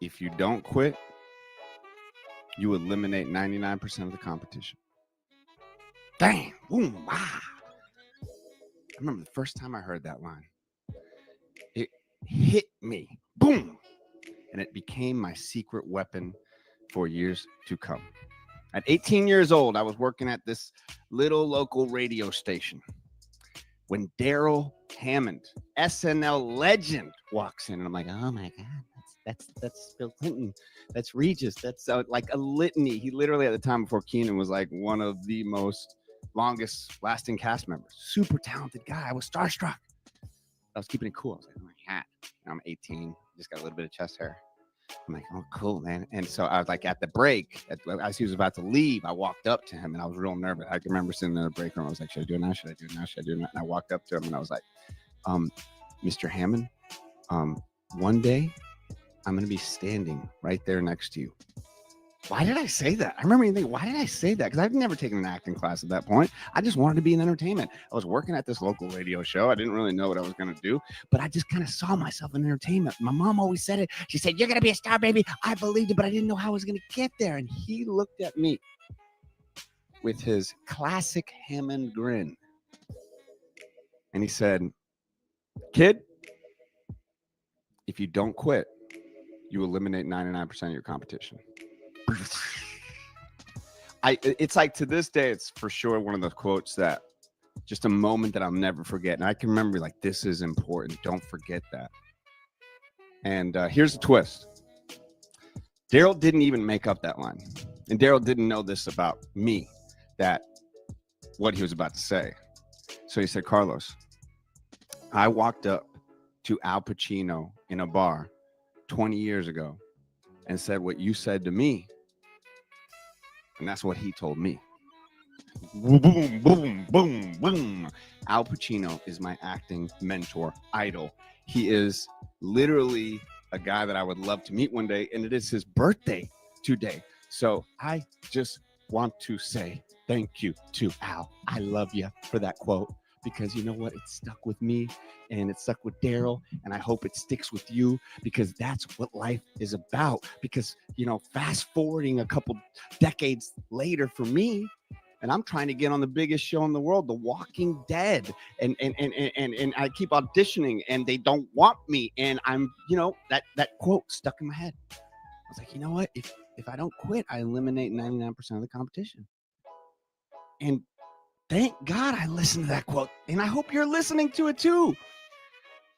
if you don't quit, you eliminate 99% of the competition. Bang, boom, ah. I remember the first time I heard that line. It hit me, boom, and it became my secret weapon for years to come. At 18 years old, I was working at this little local radio station when Daryl Hammond, SNL legend, walks in, and I'm like, oh my God, that's Bill Clinton, that's Regis, that's like a litany. He literally, at the time before Keenan, was like one of the most longest lasting cast members. Super talented guy. I was starstruck. I was keeping it cool. I was like, oh my hat. I'm 18, just got a little bit of chest hair. I'm like, oh, cool, man. And so I was like, at the break, as he was about to leave, I walked up to him and I was real nervous. I can remember sitting in the break room. I was like, should I do it now? Should I do it now? Should I do it now? And I walked up to him and I was like, Mr. Hammond, one day I'm going to be standing right there next to you. Why did I say that? I remember thinking, why did I say that? Because I've never taken an acting class at that point. I just wanted to be in entertainment. I was working at this local radio show. I didn't really know what I was going to do, but I just kind of saw myself in entertainment. My mom always said it. She said, you're going to be a star, baby. I believed it, but I didn't know how I was going to get there. And he looked at me with his classic Hammond grin. And he said, kid, if you don't quit, you eliminate 99% of your competition. It's like, to this day, it's for sure one of those quotes that just a moment that I'll never forget. And I can remember, like, this is important. Don't forget that. And here's the twist. Daryl didn't even make up that line. And Daryl didn't know this about me, that what he was about to say. So he said, Carlos, I walked up to Al Pacino in a bar 20 years ago and said what you said to me. And that's what he told me. Boom, boom, boom, boom. Al Pacino is my acting mentor, idol. He is literally a guy that I would love to meet one day, and it is his birthday today. So I just want to say thank you to Al. I love you for that quote, because you know what? It stuck with me and it stuck with Daryl, and I hope it sticks with you, because that's what life is about. Because, you know, fast forwarding a couple decades later for me, and I'm trying to get on the biggest show in the world, The Walking Dead, and I keep auditioning and they don't want me, and I'm, you know, that quote stuck in my head. I was like, you know what? If I don't quit, I eliminate 99% of the competition. And thank God I listened to that quote. And I hope you're listening to it too.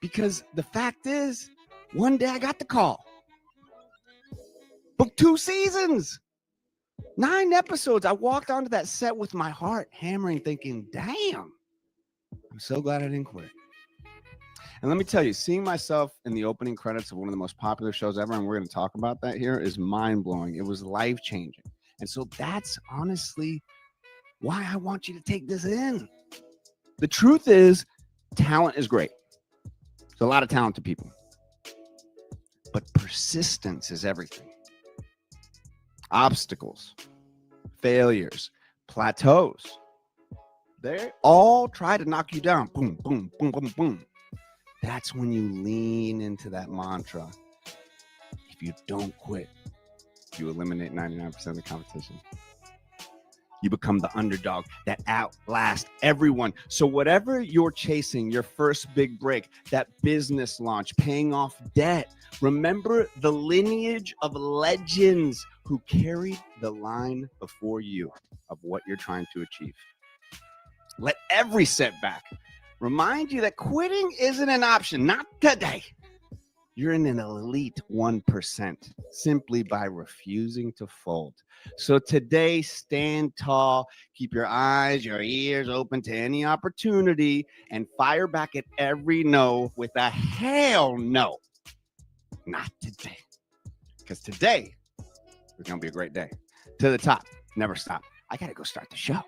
Because the fact is, one day I got the call. Booked 2 seasons, 9 episodes. I walked onto that set with my heart hammering, thinking, damn, I'm so glad I didn't quit. And let me tell you, seeing myself in the opening credits of one of the most popular shows ever, and we're going to talk about that here, is mind-blowing. It was life-changing. And so that's honestly why I want you to take this in. The truth is, talent is great. There's a lot of talented people. But persistence is everything. Obstacles, failures, plateaus, they all try to knock you down. Boom, boom, boom, boom, boom. That's when you lean into that mantra. If you don't quit, you eliminate 99% of the competition. You become the underdog that outlasts everyone. So whatever you're chasing, your first big break, that business launch, paying off debt, remember the lineage of legends who carried the line before you of what you're trying to achieve. Let every setback remind you that quitting isn't an option, not today. You're in an elite 1% simply by refusing to fold. So today, stand tall, keep your eyes, your ears open to any opportunity, and fire back at every no with a hell no. Not today. Because today is going to be a great day. To the top, never stop. I got to go start the show.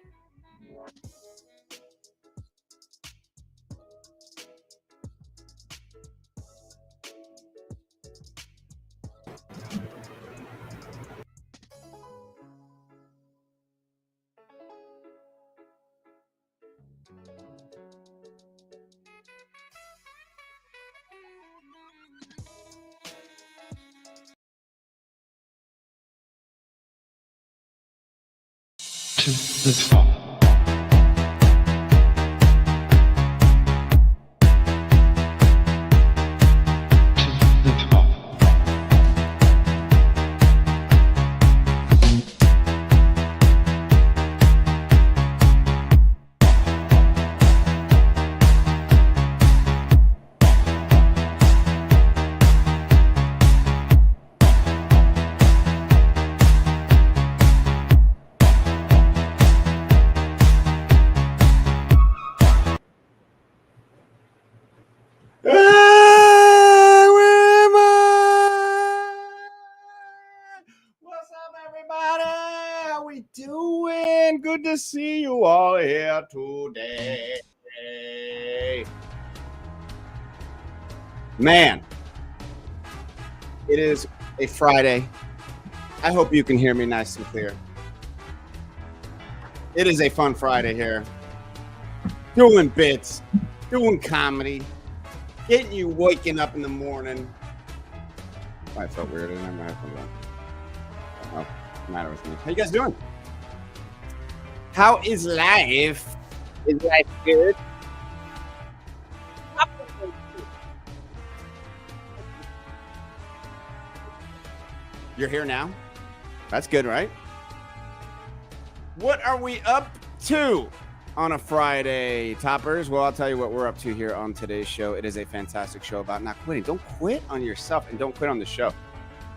to the top. To the top. Where am I? What's up, everybody? How we doing? Good to see you all here today. Man, it is a Friday. I hope you can hear me nice and clear. It is a fun Friday here. Doing bits, doing comedy, getting you waking up in the morning. I felt weird. I didn't have my headphones on. Oh, what's the matter with me? How you guys doing? How is life? Is life good? You're here now? That's good, right? What are we up to on a Friday, toppers? Well, I'll tell you what we're up to here on today's show. It is a fantastic show about not quitting. Don't quit on yourself and don't quit on the show,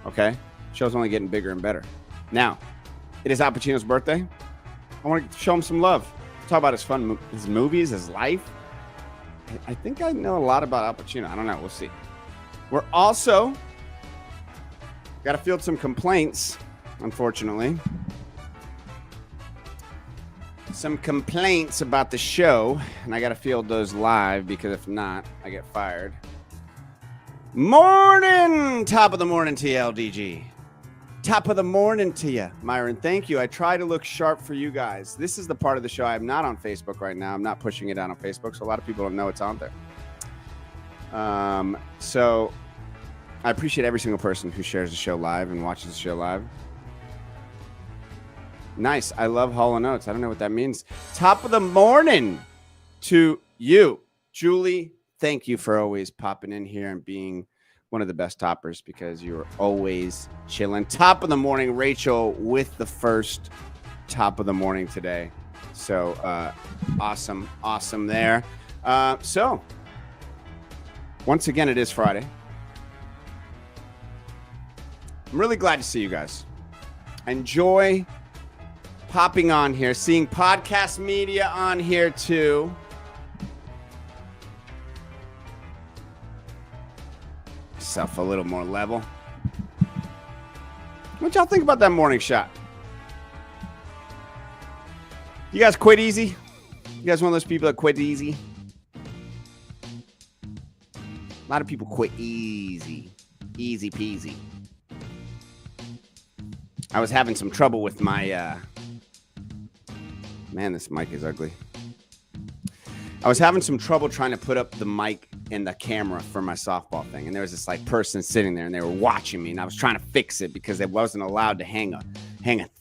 okay? Show's only getting bigger and better. Now, it is Al Pacino's birthday. I want to show him some love. Talk about his movies, his life. I think I know a lot about Al Pacino. I don't know. We'll see. We're also got to field some complaints, unfortunately. Some complaints about the show, and I got to field those live because if not, I get fired. Morning! Top of the morning to you, LDG. Top of the morning to you, Myron. Thank you. I try to look sharp for you guys. This is the part of the show. I'm not on Facebook right now. I'm not pushing it out on Facebook, so a lot of people don't know it's on there. So I appreciate every single person who shares the show live and watches the show live. Nice. I love Hall & Oates. I don't know what that means. Top of the morning to you. Julie, thank you for always popping in here and being one of the best toppers because you're always chilling. Top of the morning, Rachel, with the first top of the morning today. So awesome there. So once again, it is Friday. I'm really glad to see you guys. Enjoy popping on here, seeing podcast media on here too. Yourself a little more level. What y'all think about that morning shot? You guys quit easy? You guys one of those people that quit easy? A lot of people quit easy. Easy peasy. I was having some trouble with my man, this mic is ugly. I was having some trouble trying to put up the mic and the camera for my softball thing. And there was this like person sitting there and they were watching me and I was trying to fix it because it wasn't allowed to hang a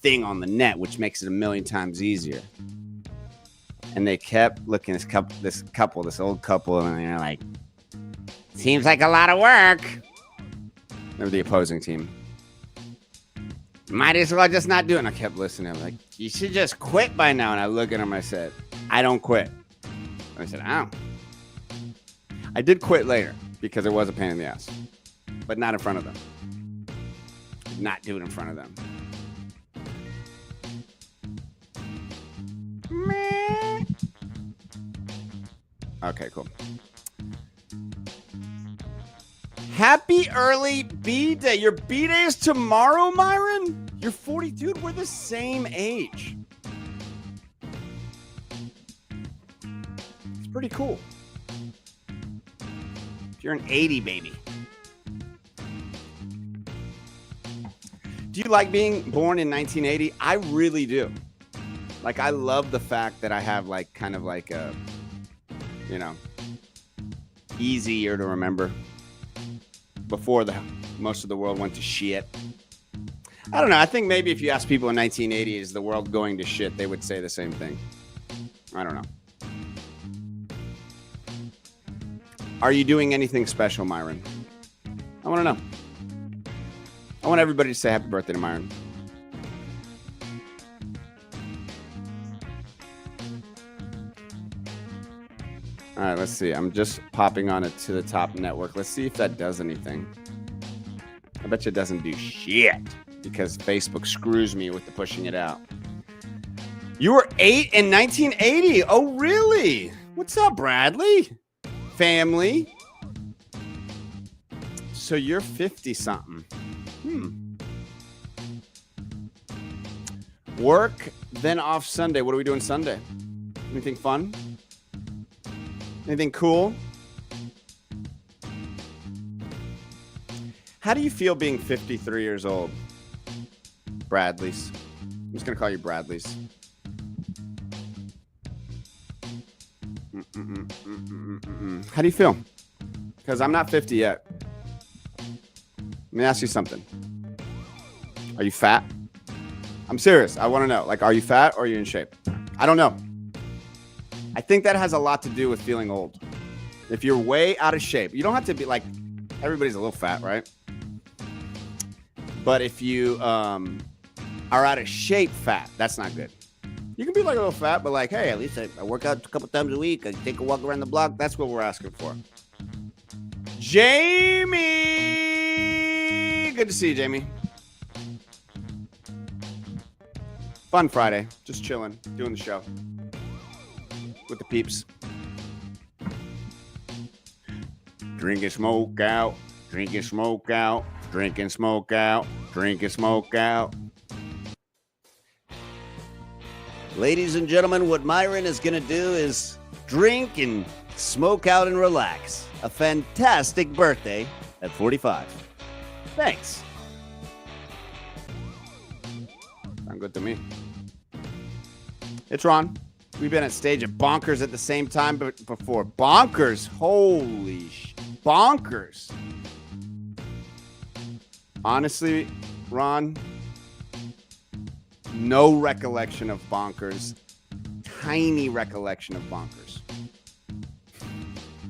thing on the net, which makes it a million times easier. And they kept looking at this old couple, and they're like, seems like a lot of work. They were the opposing team. Might as well just not do it. And I kept listening. I'm like, you should just quit by now. And I look at him. I said, I don't quit. And I said, oh. I did quit later because it was a pain in the ass, but not in front of them. Not do it in front of them. Meh. Okay, cool. Happy early B-Day. Your B-Day is tomorrow, Myron? You're 40. Dude, we're the same age. It's pretty cool. You're an 80 baby. Do you like being born in 1980? I really do. Like, I love the fact that I have like kind of like a, you know, easy year to remember before most of the world went to shit. I don't know. I think maybe if you ask people in 1980, is the world going to shit, they would say the same thing. I don't know. Are you doing anything special, Myron? I want to know. I want everybody to say happy birthday to Myron. All right, let's see. I'm just popping on it to the top network. Let's see if that does anything. I bet you it doesn't do shit because Facebook screws me with the pushing it out. You were 8 in 1980. Oh, really? What's up, Bradley? Family. So you're 50-something. Work, then off Sunday. What are we doing Sunday? Anything fun? Anything cool? How do you feel being 53 years old? Bradley's. I'm just going to call you Bradley's. How do you feel? Because I'm not 50 yet. Let me ask you something. Are you fat? I'm serious. I want to know. Like, are you fat or are you in shape? I don't know. I think that has a lot to do with feeling old. If you're way out of shape, you don't have to be like, everybody's a little fat, right? But if you are out of shape fat, that's not good. You can be like a little fat, but like, hey, at least I work out a couple times a week. I take a walk around the block. That's what we're asking for. Jamie! Good to see you, Jamie. Fun Friday. Just chilling, doing the show. With the peeps. Drink and smoke out. Drink and smoke out. Drink and smoke out. Drink and smoke out. Ladies and gentlemen, what Myron is going to do is drink and smoke out and relax. A fantastic birthday at 45. Thanks. Sound good to me. It's Ron. We've been at stage at Bonkers at the same time before. Bonkers. Holy bonkers. Honestly, Ron, no recollection of Bonkers. Tiny recollection of Bonkers.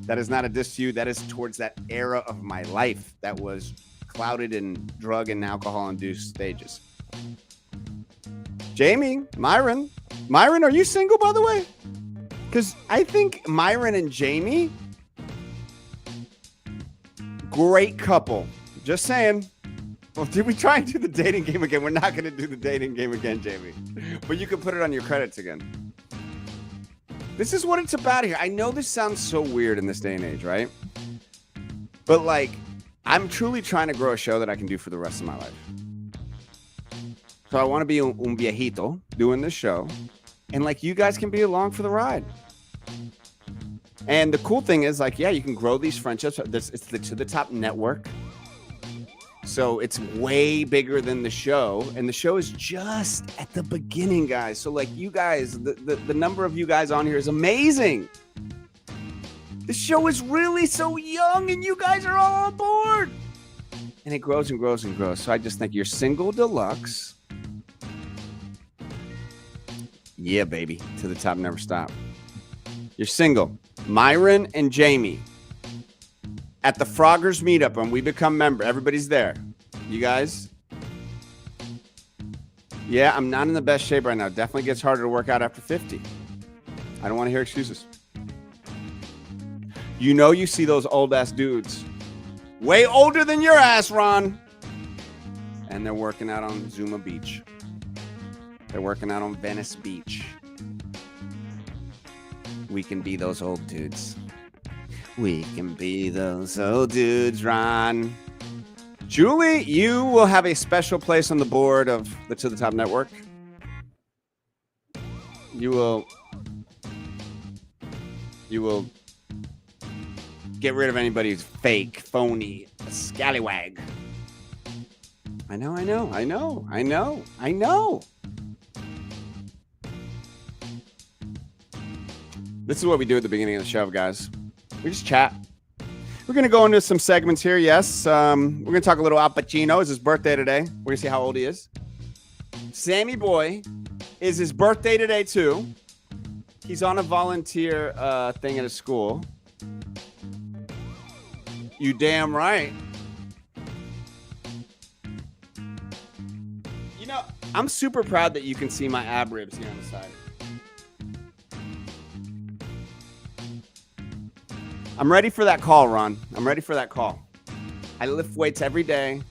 That is not a diss to you. That is towards that era of my life that was clouded in drug and alcohol-induced stages. Jamie, Myron, are you single, by the way? Because I think Myron and Jamie, great couple. Just saying. Well, did we try and do the dating game again? We're not going to do the dating game again, Jamie. But you can put it on your credits again. This is what it's about here. I know this sounds so weird in this day and age, right? But, like, I'm truly trying to grow a show that I can do for the rest of my life. So I want to be un viejito doing this show. And, like, you guys can be along for the ride. And the cool thing is, like, yeah, you can grow these friendships. It's the To The Top network. So it's way bigger than the show. And the show is just at the beginning, guys. So, like, you guys, the number of you guys on here is amazing. The show is really so young, and you guys are all on board. And it grows and grows and grows. So I just think you're single deluxe. Yeah, baby. To the top, never stop. You're single. Myron and Jamie. At the Froggers meetup when we become member. Everybody's there. You guys? Yeah, I'm not in the best shape right now. Definitely gets harder to work out after 50. I don't want to hear excuses. You know you see those old-ass dudes. Way older than your ass, Ron. And they're working out on Zuma Beach. They're working out on Venice Beach. We can be those old dudes. We can be those old dudes, Ron. Julie, you will have a special place on the board of the To The Top Network. You will get rid of anybody who's fake, phony, a scallywag. I know. This is what we do at the beginning of the show, guys. We just chat. We're going to go into some segments here. Yes. We're going to talk a little about Pacino. It's his birthday today. We're going to see how old he is. Sammy Boy is his birthday today, too. He's on a volunteer thing at a school. You damn right. You know, I'm super proud that you can see my ab ribs here on the side. I'm ready for that call, Ron. I'm ready for that call. I lift weights every day.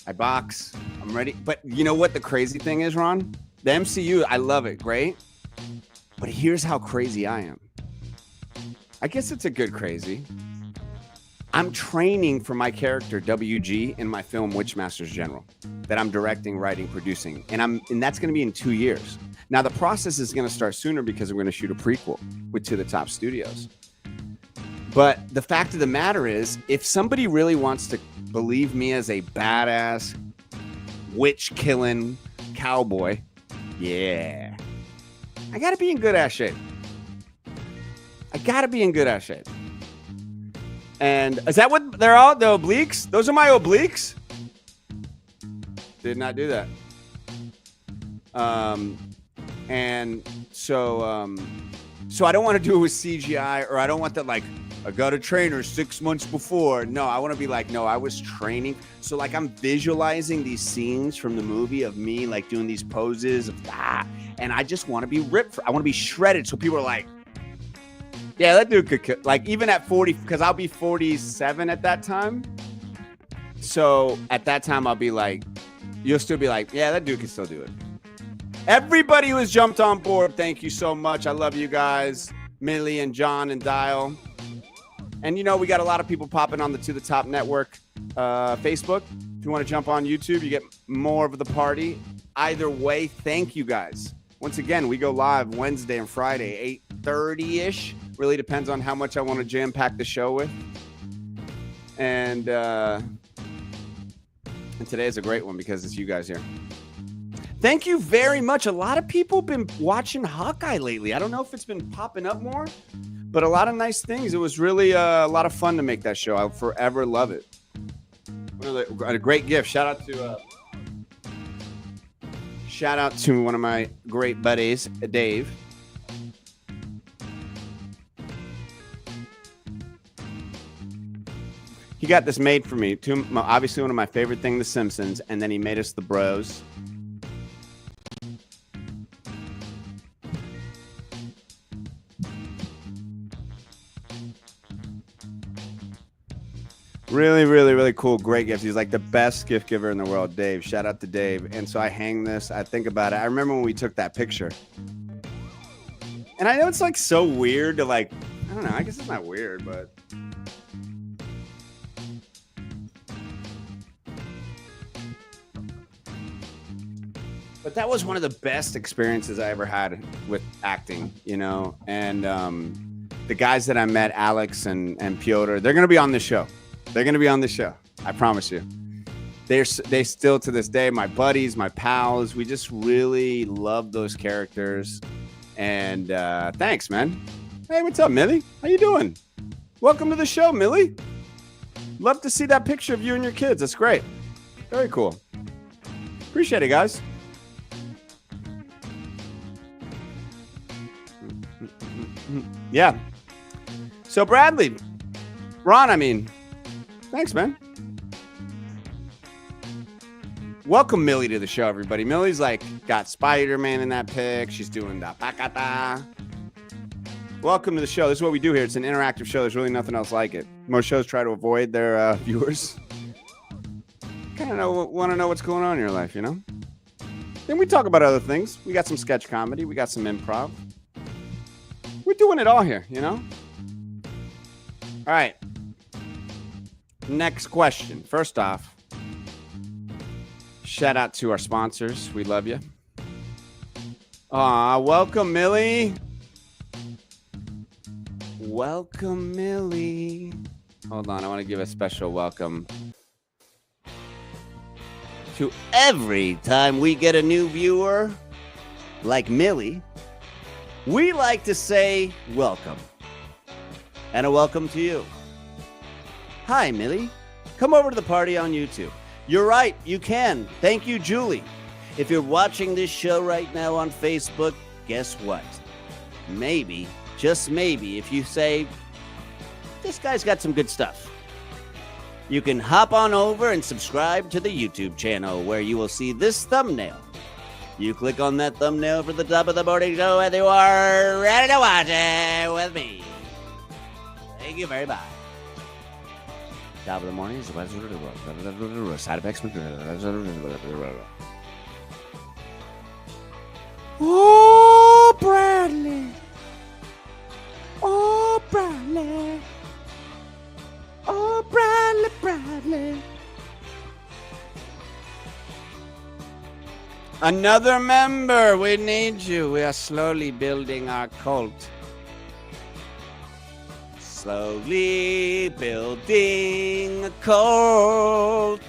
I box. I'm ready. But you know what the crazy thing is, Ron? The MCU, I love it. Great. But here's how crazy I am. I guess it's a good crazy. I'm training for my character WG in my film Witchmasters General that I'm directing, writing, producing. And that's going to be in 2 years. Now the process is going to start sooner because we're going to shoot a prequel with To the Top Studios. But the fact of the matter is, if somebody really wants to believe me as a badass, witch-killing cowboy, yeah, I got to be in good-ass shape. And is that what they're all? The obliques? Those are my obliques? Did not do that. And so I don't want to do it with CGI, or I don't want that like, I got a trainer 6 months before. No, I want to be like, no, I was training. So like I'm visualizing these scenes from the movie of me like doing these poses of that. And I just want to be ripped. I want to be shredded. So people are like, yeah, that dude could, like even at 40, because I'll be 47 at that time. So at that time, I'll be like, you'll still be like, yeah, that dude can still do it. Everybody who has jumped on board, thank you so much. I love you guys. Millie and John and Dial. And, you know, we got a lot of people popping on the To The Top Network Facebook. If you want to jump on YouTube, you get more of the party. Either way, thank you guys. Once again, we go live Wednesday and Friday, 8:30-ish. Really depends on how much I want to jam-pack the show with. And today is a great one because it's you guys here. Thank you very much. A lot of people have been watching Hawkeye lately. I don't know if it's been popping up more, but a lot of nice things. It was really a lot of fun to make that show. I'll forever love it. A great gift. Shout out to one of my great buddies, Dave. He got this made for me. Obviously, one of my favorite things, The Simpsons, and then he made us the Bros. Really, really, really cool. Great gift. He's like the best gift giver in the world, Dave. Shout out to Dave. And so I hang this. I think about it. I remember when we took that picture. And I know it's like so weird to like, I don't know. I guess it's not weird, but. But that was one of the best experiences I ever had with acting, you know. And the guys that I met, Alex and Piotr, they're going to be on the show. They're going to be on the show. I promise you. They still to this day, my buddies, my pals. We just really love those characters. And thanks, man. Hey, what's up, Millie? How you doing? Welcome to the show, Millie. Love to see that picture of you and your kids. That's great. Very cool. Appreciate it, guys. Yeah. So Bradley, Ron, thanks, man. Welcome Millie to the show, everybody. Millie's like got Spider-Man in that pic. She's doing the pakata. Welcome to the show. This is what we do here. It's an interactive show. There's really nothing else like it. Most shows try to avoid their viewers. Kind of want to know what's going on in your life, you know? Then we talk about other things. We got some sketch comedy. We got some improv. We're doing it all here, you know? All right. Next question. First off, shout out to our sponsors. We love you. Welcome, Millie. Welcome, Millie. Hold on. I want to give a special welcome to every time we get a new viewer like Millie. We like to say welcome. And a welcome to you. Hi, Millie. Come over to the party on YouTube. You're right, you can. Thank you, Julie. If you're watching this show right now on Facebook, guess what? Maybe, just maybe, if you say, this guy's got some good stuff, you can hop on over and subscribe to the YouTube channel where you will see this thumbnail. You click on that thumbnail for the top of the morning show and you are ready to watch it with me. Thank you very much. Top of the morning is the side effects. Oh, Bradley. Oh, Bradley. Oh, Bradley, Bradley. Another member. We need you. We are slowly building our cult. Slowly building a cult.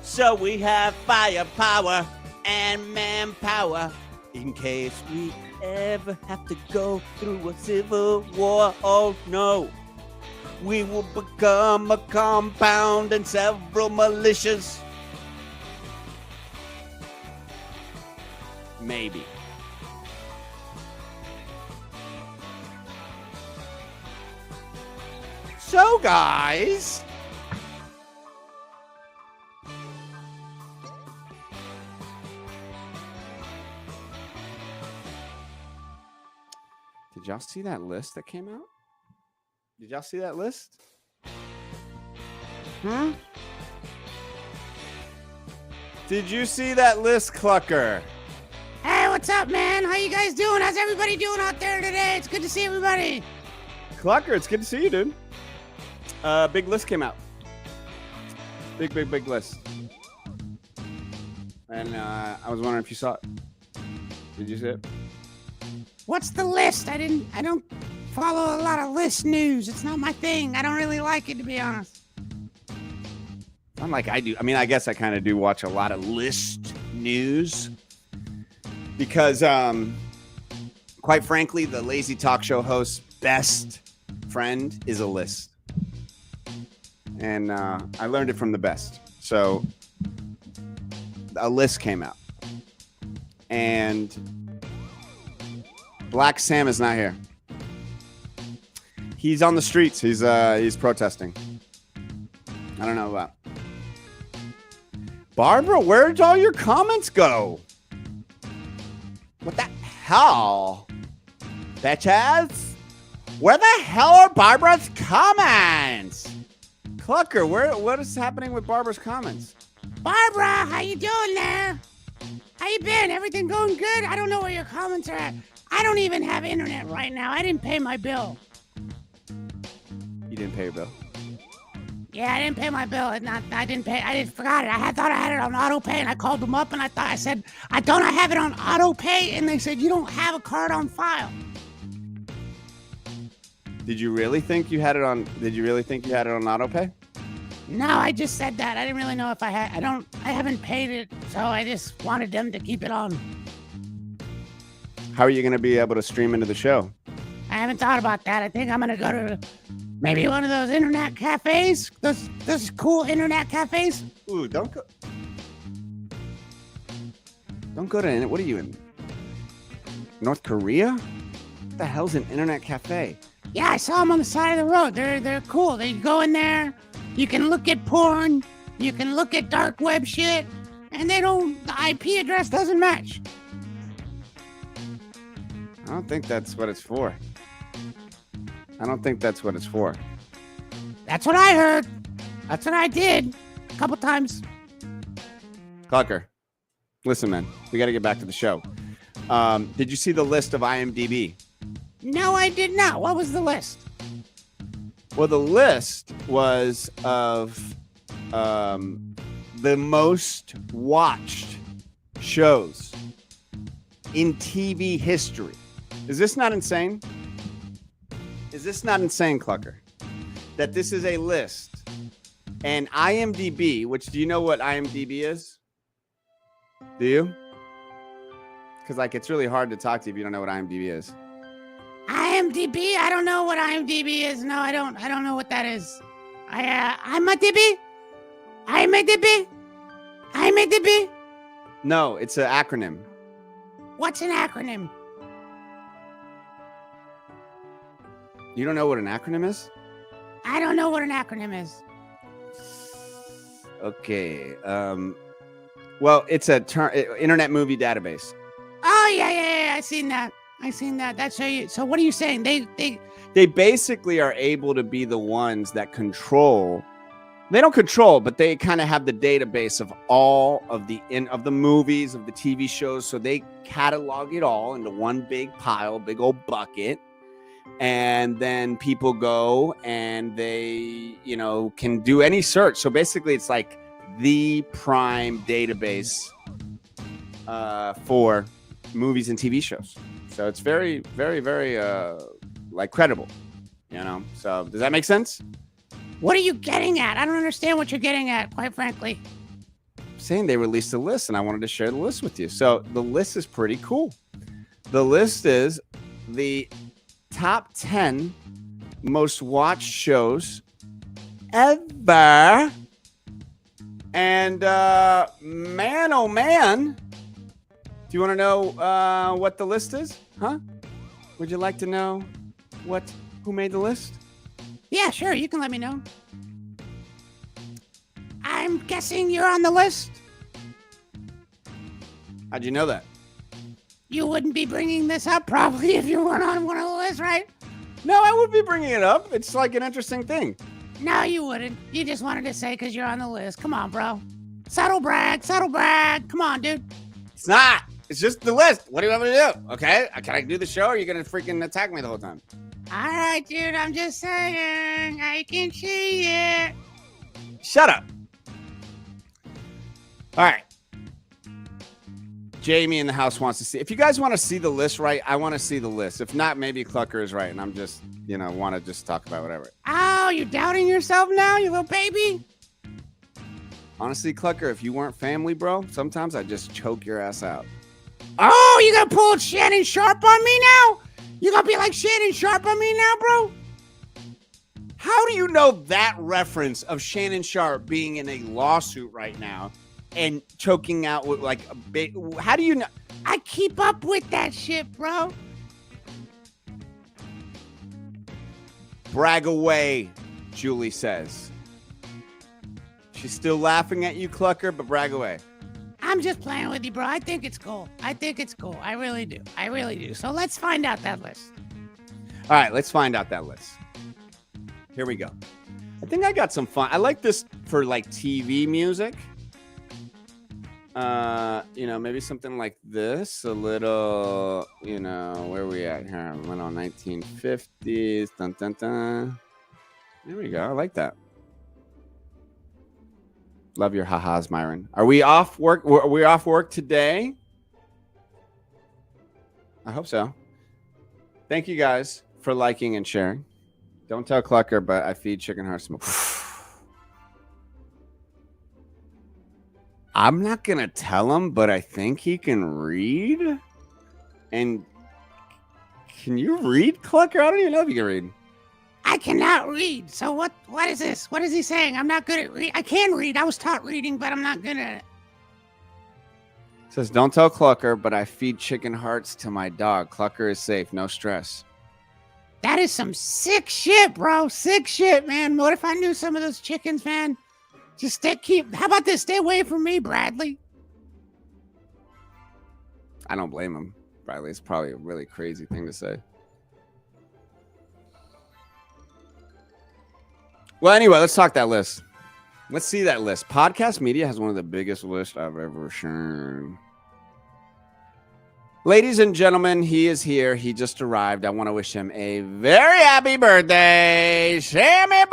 So we have firepower and manpower in case we ever have to go through a civil war. Oh no. We will become a compound and several militias. Maybe. So, guys, did y'all see that list that came out? Did y'all see that list? Did you see that list, Clucker? Hey, what's up, man? How you guys doing? How's everybody doing out there today? It's good to see everybody. Clucker, it's good to see you, dude. Big list came out. Big list. And I was wondering if you saw it. Did you see it? What's the list? I don't follow a lot of list news. It's not my thing. I don't really like it, to be honest. Unlike I do. I mean, I guess I kind of do watch a lot of list news. Because, quite frankly, the Lazy Talk Show host's best friend is a list. And I learned it from the best. So, a list came out. And Black Sam is not here. He's on the streets. He's protesting. I don't know about. Barbara, where'd all your comments go? What the hell? Bitches? Where the hell are Barbara's comments? Clucker, what is happening with Barbara's comments? Barbara, how you doing there? How you been? Everything going good? I don't know where your comments are at. I don't even have internet right now. I didn't pay my bill. You didn't pay your bill? Yeah, I didn't pay my bill. I didn't pay. I forgot it. I thought I had it on auto pay, and I called them up, and I said, I have it on auto pay, and they said you don't have a card on file. Did you really think you had it on? Auto pay? No, I just said that. I didn't really know if I had. I haven't paid it, so I just wanted them to keep it on. How are you going to be able to stream into the show? I haven't thought about that. I think I'm going to go to maybe one of those internet cafes. Those cool internet cafes. Ooh, don't go. Don't go to. What are you in? North Korea? What the hell's an internet cafe? Yeah, I saw them on the side of the road. They're cool. They go in there. You can look at porn. You can look at dark web shit, and the IP address doesn't match. I don't think that's what it's for. That's what I heard. That's what I did a couple times. Clucker, listen, man. We got to get back to the show. Did you see the list of IMDb? No, I did not. What was the list? Well, the list was of the most watched shows in TV history. Is this not insane? Clucker? That this is a list. And IMDb, which, do you know what IMDb is? Do you? Because, it's really hard to talk to you if you don't know what IMDb is. IMDb? I don't know what IMDb is. No, I don't know what that is. IMDb? IMDb? IMDb? No, it's an acronym. What's an acronym? You don't know what an acronym is? I don't know what an acronym is. Okay. Well, it's a internet movie database. Oh yeah. I seen that. That's how you. So what are you saying? They basically are able to be the ones that control. They don't control, but they kind of have the database of all of the movies, of the TV shows. So they catalog it all into one big pile, big old bucket. And then people go and they, can do any search. So basically it's like the prime database for movies and TV shows. So it's very, very, very credible, So does that make sense? What are you getting at? I don't understand what you're getting at, quite frankly. I'm saying they released a list and I wanted to share the list with you. So the list is pretty cool. The list is the top 10 most watched shows ever. And man, oh man, do you want to know what the list is? Huh? Would you like to know who made the list? Yeah, sure. You can let me know. I'm guessing you're on the list. How'd you know that? You wouldn't be bringing this up probably if you weren't on one of the lists, right? No, I would be bringing it up. It's like an interesting thing. No, you wouldn't. You just wanted to say because you're on the list. Come on, bro. Subtle brag. Come on, dude. It's not. It's just the list. What do you want me to do? Okay? Can I do the show or are you going to freaking attack me the whole time? All right, dude. I'm just saying. I can see it. Shut up. All right. Jamie in the house wants to see. If you guys want to see the list, right, I want to see the list. If not, maybe Clucker is right, and I'm just, want to just talk about whatever. Oh, you're doubting yourself now, you little baby? Honestly, Clucker, if you weren't family, bro, sometimes I'd just choke your ass out. Oh, you gonna pull Shannon Sharp on me now? You gonna be like Shannon Sharp on me now, bro? How do you know that reference of Shannon Sharp being in a lawsuit right now and choking out with like a big? How do you know? I keep up with that shit, bro. Brag away, Julie says. She's still laughing at you, Clucker, but brag away. I'm just playing with you, bro. I think it's cool. I really do. So let's find out that list. All right, let's find out that list. Here we go. I think I got some fun. I like this for like TV music. Maybe something like this. A little, where are we at here? I went on 1950s. Dun, dun, dun. There we go. I like that. Love your ha-has, Myron. Are we off work? Are we off work today? I hope so. Thank you guys for liking and sharing. Don't tell Clucker, but I feed chicken heart smoke. I'm not going to tell him, but I think he can read. And can you read, Clucker? I don't even know if you can read. I cannot read. So what is this? What is he saying? I'm not good at read. I can read. I was taught reading, but I'm not good at it. Says, don't tell Clucker, but I feed chicken hearts to my dog. Clucker is safe. No stress. That is some sick shit, bro. Sick shit, man. What if I knew some of those chickens, man? How about this? Stay away from me, Bradley. I don't blame him, Bradley. It's probably a really crazy thing to say. Well, anyway, let's talk that list. Let's see that list. Podcast Media has one of the biggest lists I've ever seen. Ladies and gentlemen, he is here. He just arrived. I want to wish him a very happy birthday. Sammy boy,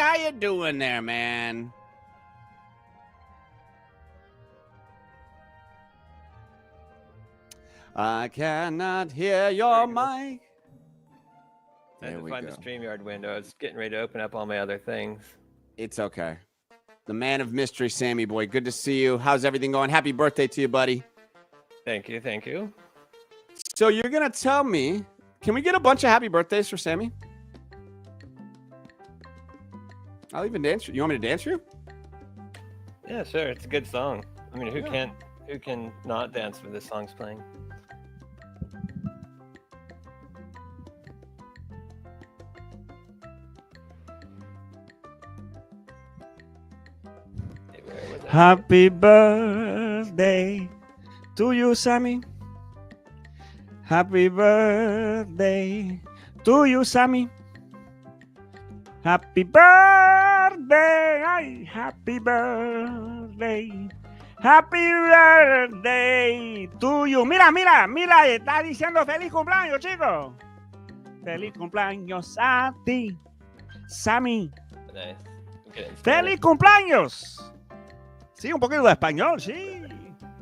how you doing there, man? I cannot hear your mic. I had to find the StreamYard window. It's getting ready to open up all my other things. It's okay. The man of mystery, Sammy boy. Good to see you. How's everything going? Happy birthday to you, buddy. Thank you. Thank you. So you're going to tell me, can we get a bunch of happy birthdays for Sammy? I'll even dance. You want me to dance for you? Yeah, sure. It's a good song. I mean, who can not dance when this song's playing? Hey, where was it? Happy birthday to you, Sammy. Happy birthday to you, Sammy. Happy birthday, ay, happy birthday. Happy birthday to you. Mira, está diciendo feliz cumpleaños, chicos. Feliz cumpleaños a ti, Sammy. Nice. Okay, ¡Feliz cumpleaños! Sí, un poquito de español, sí.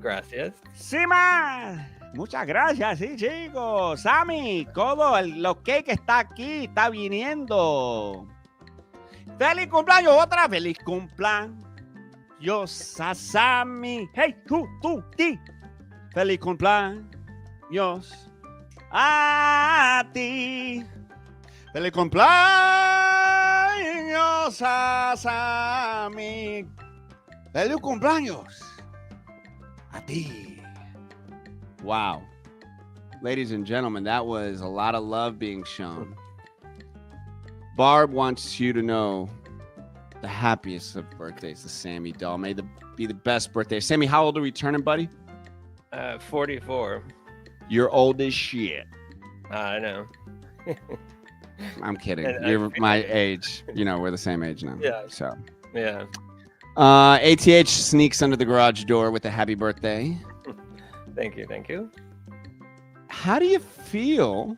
Gracias. Sí, más. Muchas gracias, sí, chicos. Sammy, todo lo que está aquí, está viniendo. ¡Feliz cumpleaños! Otra, feliz cumpleaños a Sammy. ¡Hey, tú, ti! ¡Feliz cumpleaños a ti! ¡Feliz cumpleaños a Sammy! ¡Feliz cumpleaños a ti! Wow. Ladies and gentlemen, that was a lot of love being shown. Barb wants you to know the happiest of birthdays, the Sammy doll. May be the best birthday. Sammy, how old are we turning, buddy? 44. You're old as shit. I know. I'm kidding. And You're my age. You know, we're the same age now. Yeah. So, Yeah. ATH sneaks under the garage door with a happy birthday. Thank you. How do you feel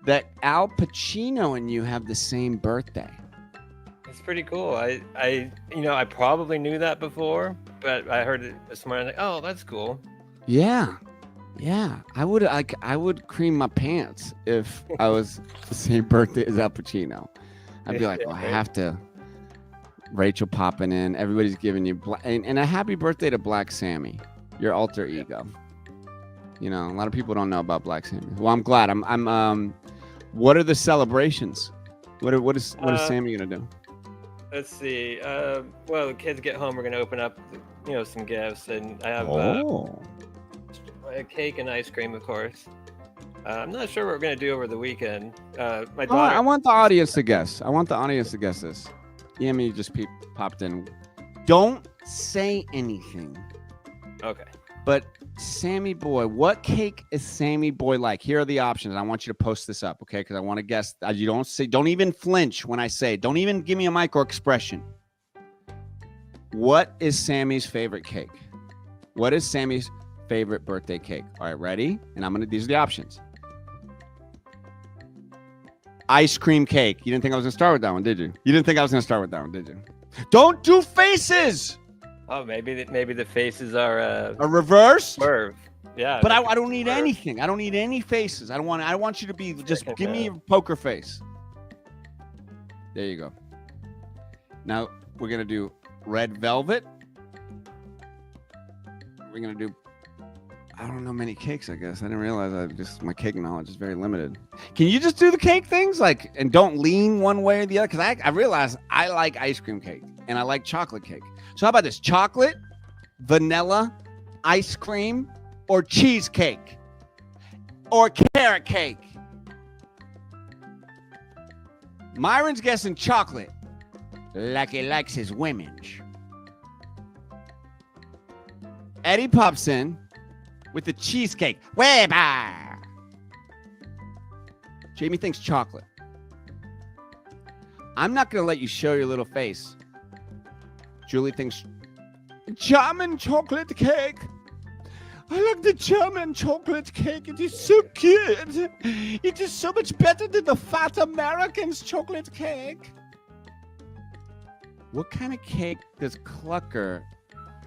that Al Pacino and you have the same birthday? It's pretty cool. I probably knew that before, but I heard it this morning. I was like, oh, that's cool. Yeah. I would cream my pants if I was the same birthday as Al Pacino. I'd be like, well, I have to. Rachel popping in. Everybody's giving you and a happy birthday to Black Sammy, your alter ego. You know, a lot of people don't know about Black Sammy. Well, I'm glad. I'm. What are the celebrations? What is Sammy gonna do? Let's see. Well, the kids get home. We're gonna open up, some gifts, and I have a cake and ice cream, of course. I'm not sure what we're gonna do over the weekend. My daughter. I want the audience to guess. This. Yami just popped in. Don't say anything. Okay. But Sammy boy, what cake is Sammy boy like? Here are the options. I want you to post this up, okay? Because I want to guess. You don't even flinch when I say. Don't even give me a micro expression. What is Sammy's favorite cake? What is Sammy's favorite birthday cake? All right, ready? And these are the options. Ice cream cake. You didn't think I was going to start with that one, did you? Don't do faces. Oh, maybe the faces are a reverse swerve. Yeah. But I don't need anything. I don't need any faces. I want you to be just give me your poker face. There you go. Now we're going to do red velvet. We're going to do I don't know many cakes, I guess. I didn't realize my cake knowledge is very limited. Can you just do the cake things and don't lean one way or the other? Because I realize I like ice cream cake and I like chocolate cake. So how about this? Chocolate, vanilla, ice cream, or cheesecake, or carrot cake? Myron's guessing chocolate, like he likes his women's. Eddie pops in with the cheesecake. Weber. Jamie thinks chocolate. I'm not going to let you show your little face. Julie thinks German chocolate cake. I like the German chocolate cake. It is so good. It is so much better than the fat American's chocolate cake. What kind of cake does Clucker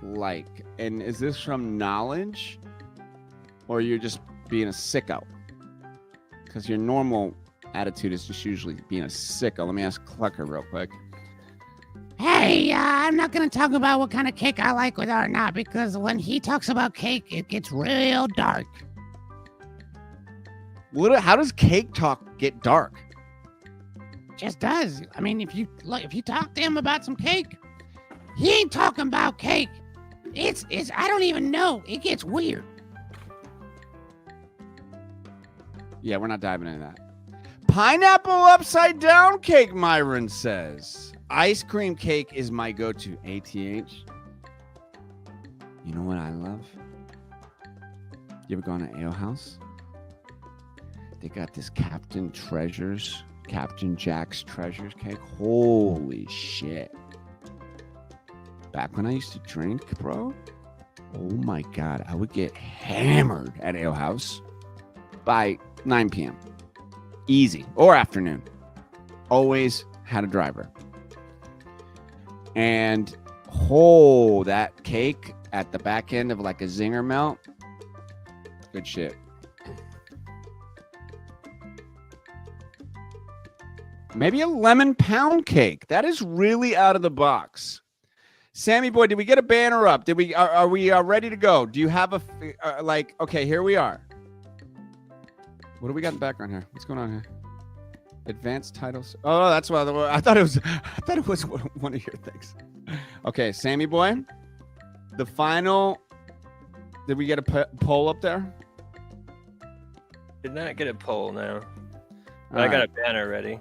like? And is this from knowledge? Or you're just being a sicko? Because your normal attitude is just usually being a sicko. Let me ask Clucker real quick. Hey, I'm not going to talk about what kind of cake I like with or not, because when he talks about cake, it gets real dark. How does cake talk get dark? Just does. I mean, if you talk to him about some cake, he ain't talking about cake. It's I don't even know. It gets weird. Yeah, we're not diving into that. Pineapple upside down cake, Myron says. Ice cream cake is my go-to. ATH. You know what I love? You ever gone to Ale House? They got this Captain Jack's Treasures cake. Holy shit. Back when I used to drink, bro. Oh my God. I would get hammered at Ale House by 9 p.m. Easy. Or afternoon. Always had a driver. And that cake at the back end of like a zinger melt. Good shit. Maybe a lemon pound cake. That is really out of the box. Sammy boy, did we get a banner up? Are we ready to go? Do you have okay, here we are. What do we got in the background here? What's going on here? Advanced titles. Oh, that's why I thought it was one of your things. Okay, Sammy boy. The final. Did we get a poll up there? Did not get a poll now. But I got a banner ready.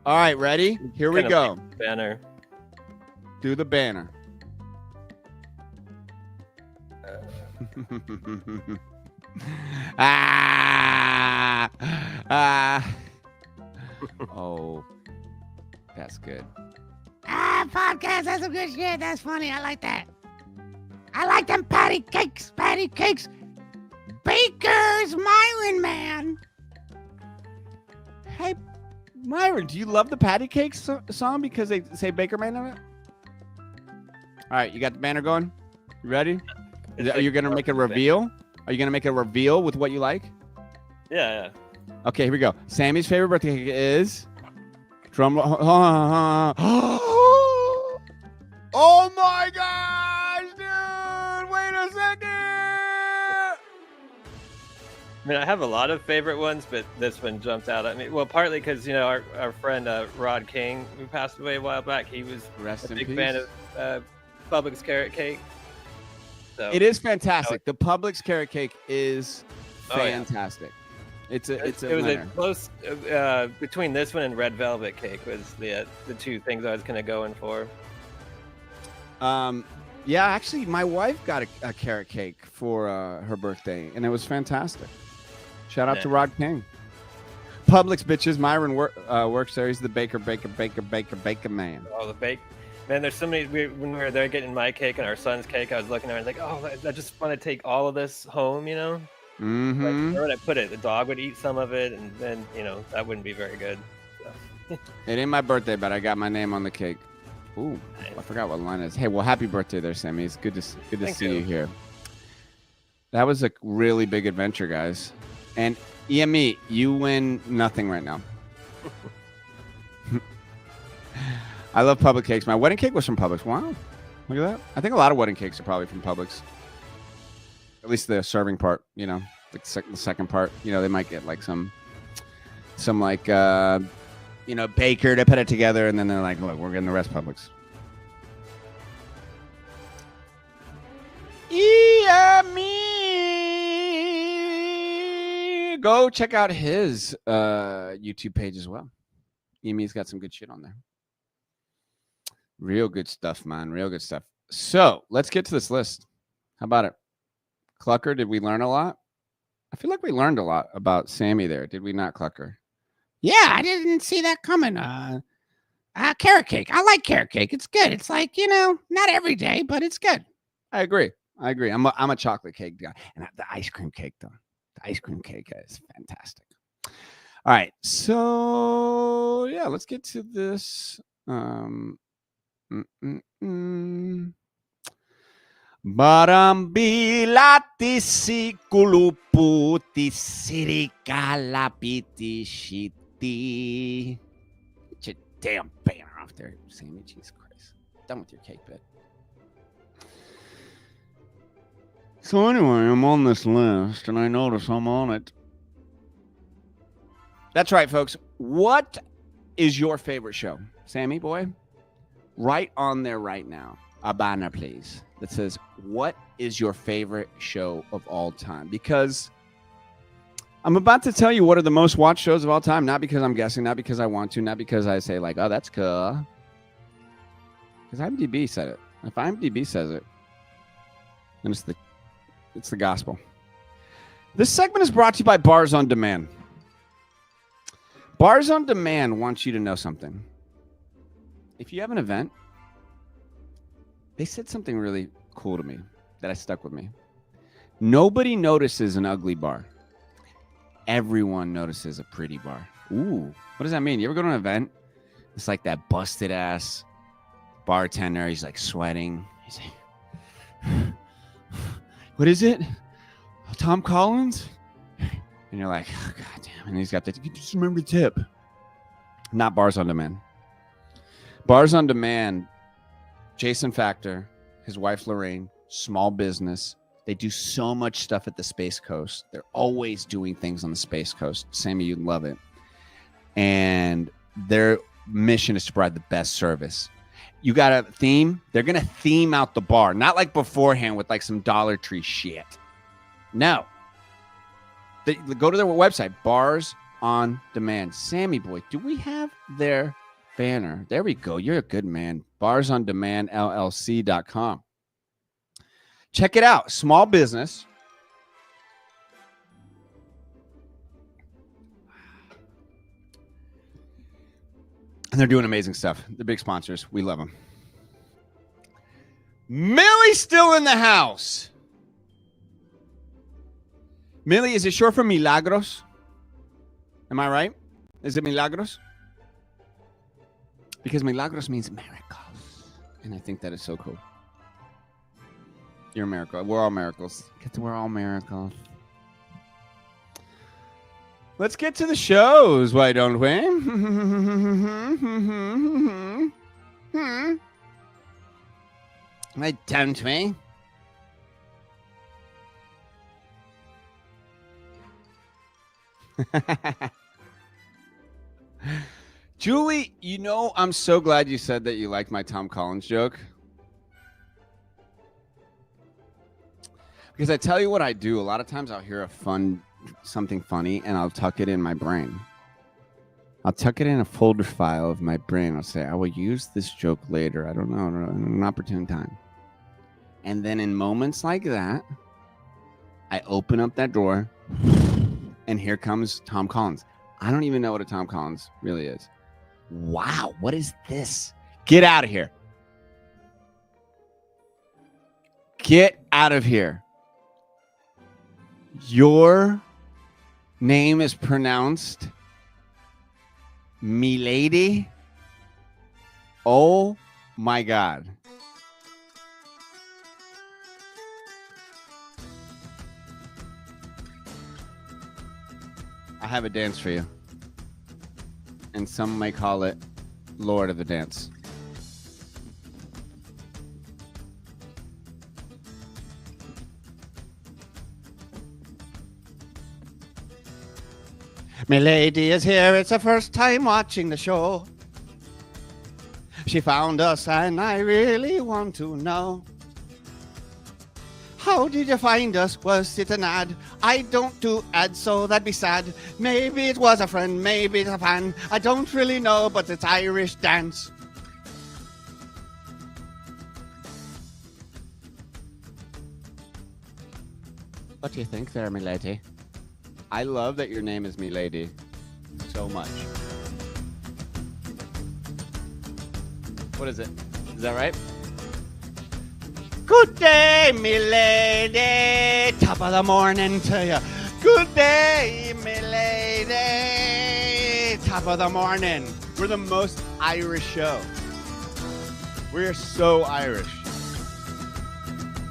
All right, ready? Here we go. Banner. Do the banner. Oh, that's good. Podcast, that's some good shit. That's funny. I like that. I like them patty cakes. Baker's Myron, man. Hey, Myron, do you love the patty cake song because they say Baker Man on it? All right, you got the banner going? You ready? Are you going to make a reveal? Are you going to make a reveal with what you like? Yeah. Okay, here we go. Sammy's favorite birthday cake is... Drum roll. Oh my gosh, dude! Wait a second! I mean, I have a lot of favorite ones, but this one jumped out at me. Well, partly because, our friend Rod King, who passed away a while back, he was a big fan of Publix carrot cake. So, it is fantastic. The Publix carrot cake is fantastic. It was a close between this one and red velvet cake was the two things I was kind of going for. Yeah, actually, my wife got a carrot cake for her birthday, and it was fantastic. Shout out to Rod King. Publix bitches. Myron works there. He's the baker man. Oh, the bake. Man, there's so many. When we were there getting my cake and our son's cake, I was looking at it like, oh, I just want to take all of this home, Mm-hmm. Like, where would I put it? The dog would eat some of it, and then, that wouldn't be very good. So. It ain't my birthday, but I got my name on the cake. Ooh, nice. I forgot what line it is. Hey, well, happy birthday there, Sammy. It's good to see you here. That was a really big adventure, guys. And EME, you win nothing right now. I love Publix cakes. My wedding cake was from Publix. Wow. Look at that. I think a lot of wedding cakes are probably from Publix. At least the serving part, like the second part. They might get like some like, baker to put it together. And then they're like, look, we're getting the rest Publix. Go check out his YouTube page as well. EME's got some good shit on there. Real good stuff, man. Real good stuff. So let's get to this list. How about it? Clucker, did we learn a lot? I feel like we learned a lot about Sammy there. Did we not, Clucker? Yeah, I didn't see that coming. Carrot cake. I like carrot cake. It's good. It's like, not every day, but it's good. I agree. I'm a chocolate cake guy. And the ice cream cake, though. The ice cream cake is fantastic. All right. So, yeah, let's get to this. Barambilati sikuluputi sirikalapiti shiti. Get your damn banner off there, Sammy. Jesus Christ. Done with your cake bit. So anyway, I'm on this list, and I notice I'm on it. That's right, folks. What is your favorite show? Sammy boy, write on there right now a banner, please, that says, what is your favorite show of all time? Because I'm about to tell you what are the most watched shows of all time, not because I'm guessing, not because I want to, not because I say like, oh, that's cool. Because IMDb said it. If IMDb says it, then it's the gospel. This segment is brought to you by Bars on Demand. Bars on Demand wants you to know something. If you have an event, they said something really cool to me that stuck with me. Nobody notices an ugly bar. Everyone notices a pretty bar. Ooh, what does that mean? You ever go to an event? It's like that busted ass bartender. He's like sweating. He's like, what is it? Tom Collins? And you're like, oh, God damn. And he's got the, just remember the tip. Not Bars on Demand. Bars on Demand, Jason Factor, his wife Lorraine, small business. They do so much stuff at the Space Coast. They're always doing things on the Space Coast. Sammy, you'd love it. And their mission is to provide the best service. You got a theme? They're going to theme out the bar. Not like beforehand with like some Dollar Tree shit. No. They go to their website, Bars on Demand. Sammy boy, do we have their banner? There we go. You're a good man. barsondemandllc.com. Check it out. Small business. And they're doing amazing stuff. They're big sponsors. We love them. Millie's still in the house. Millie, is it short for Milagros? Am I right? Is it Milagros? Because Milagros means miracles. And I think that is so cool. You're a miracle. We're all miracles. We're all miracles. Let's get to the shows, why don't we? Why don't we? Julie, you know, I'm so glad you said that you liked my Tom Collins joke. Because I tell you what I do. A lot of times I'll hear something funny, and I'll tuck it in my brain. I'll tuck it in a folder file of my brain. I'll say, I will use this joke later. I don't know, in an opportune time. And then in moments like that, I open up that drawer, and here comes Tom Collins. I don't even know what a Tom Collins really is. Wow, what is this? Get out of here. Get out of here. Your name is pronounced Milady. Oh my God. I have a dance for you. And some may call it Lord of the Dance. Milady is here, it's her first time watching the show. She found us and I really want to know. How did you find us? Was it an ad? I don't do ads, so that'd be sad. Maybe it was a friend, maybe it's a fan. I don't really know, but it's Irish dance. What do you think there, milady? I love that your name is Milady so much. What is it? Is that right? Good day, milady. Top of the morning to you. Good day, milady. Top of the morning. We're the most Irish show. We're so Irish.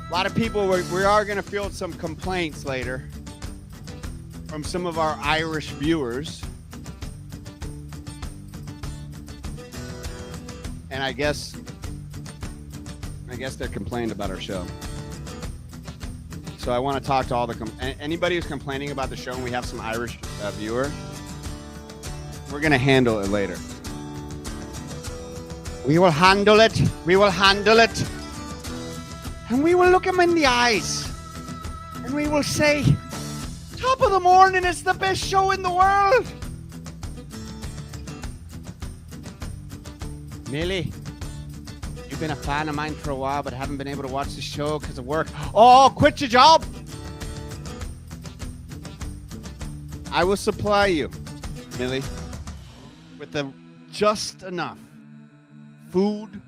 A lot of people, we are going to field some complaints later from some of our Irish viewers. And I guess they're complaining about our show. So I want to talk to all the anybody who's complaining about the show, and we have some Irish viewer. We're going to handle it later. We will handle it. We will handle it. And we will look him in the eyes. And we will say, Top of the Morning is the best show in the world. Millie, you've been a fan of mine for a while, but haven't been able to watch the show because of work. Oh, quit your job. I will supply you, Millie, with just enough food,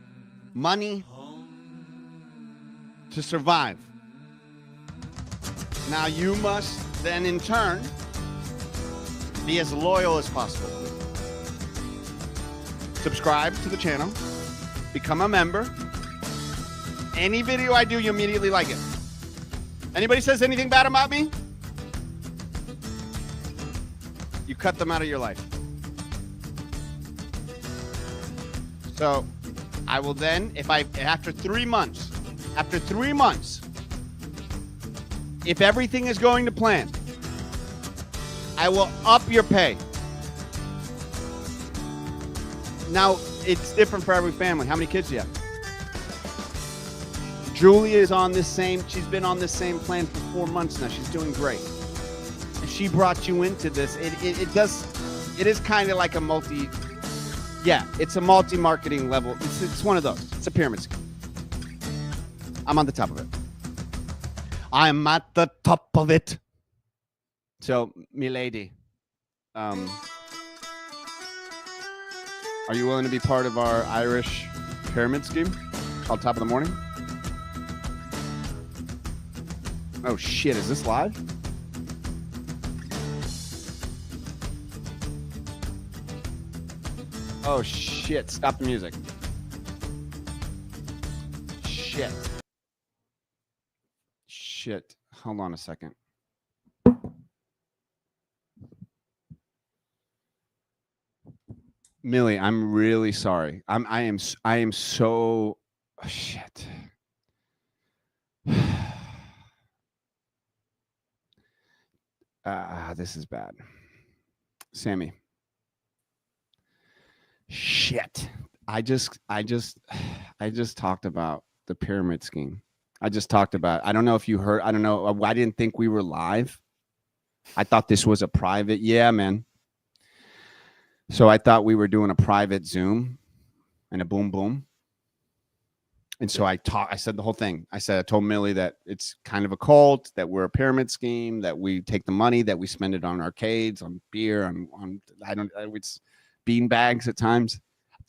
money to survive. Now you must then in turn be as loyal as possible. Subscribe to the channel, become a member. Any video I do, you immediately like it. Anybody says anything bad about me, you cut them out of your life. So I will then, after 3 months, if everything is going to plan, I will up your pay. Now, it's different for every family. How many kids do you have? Julia is on this she's been on this same plan for 4 months now. She's doing great. And she brought you into this. It is kind of like it's a multi-marketing level. It's one of those. It's a pyramid scheme. I'm on the top of it. I'm at the top of it. So, milady, are you willing to be part of our Irish pyramid scheme called Top of the Morning? Oh shit, is this live? Oh shit, stop the music. Shit. Hold on a second. Millie, I'm really sorry. I am so shit. This is bad. Sammy. Shit. I just talked about the pyramid scheme. I don't know if you heard. I don't know. I didn't think we were live. I thought this was a private. Yeah, man. So I thought we were doing a private Zoom and a boom boom. And so I said the whole thing. I told Millie that it's kind of a cult, that we're a pyramid scheme, that we take the money, that we spend it on arcades, on beer, it's bean bags at times.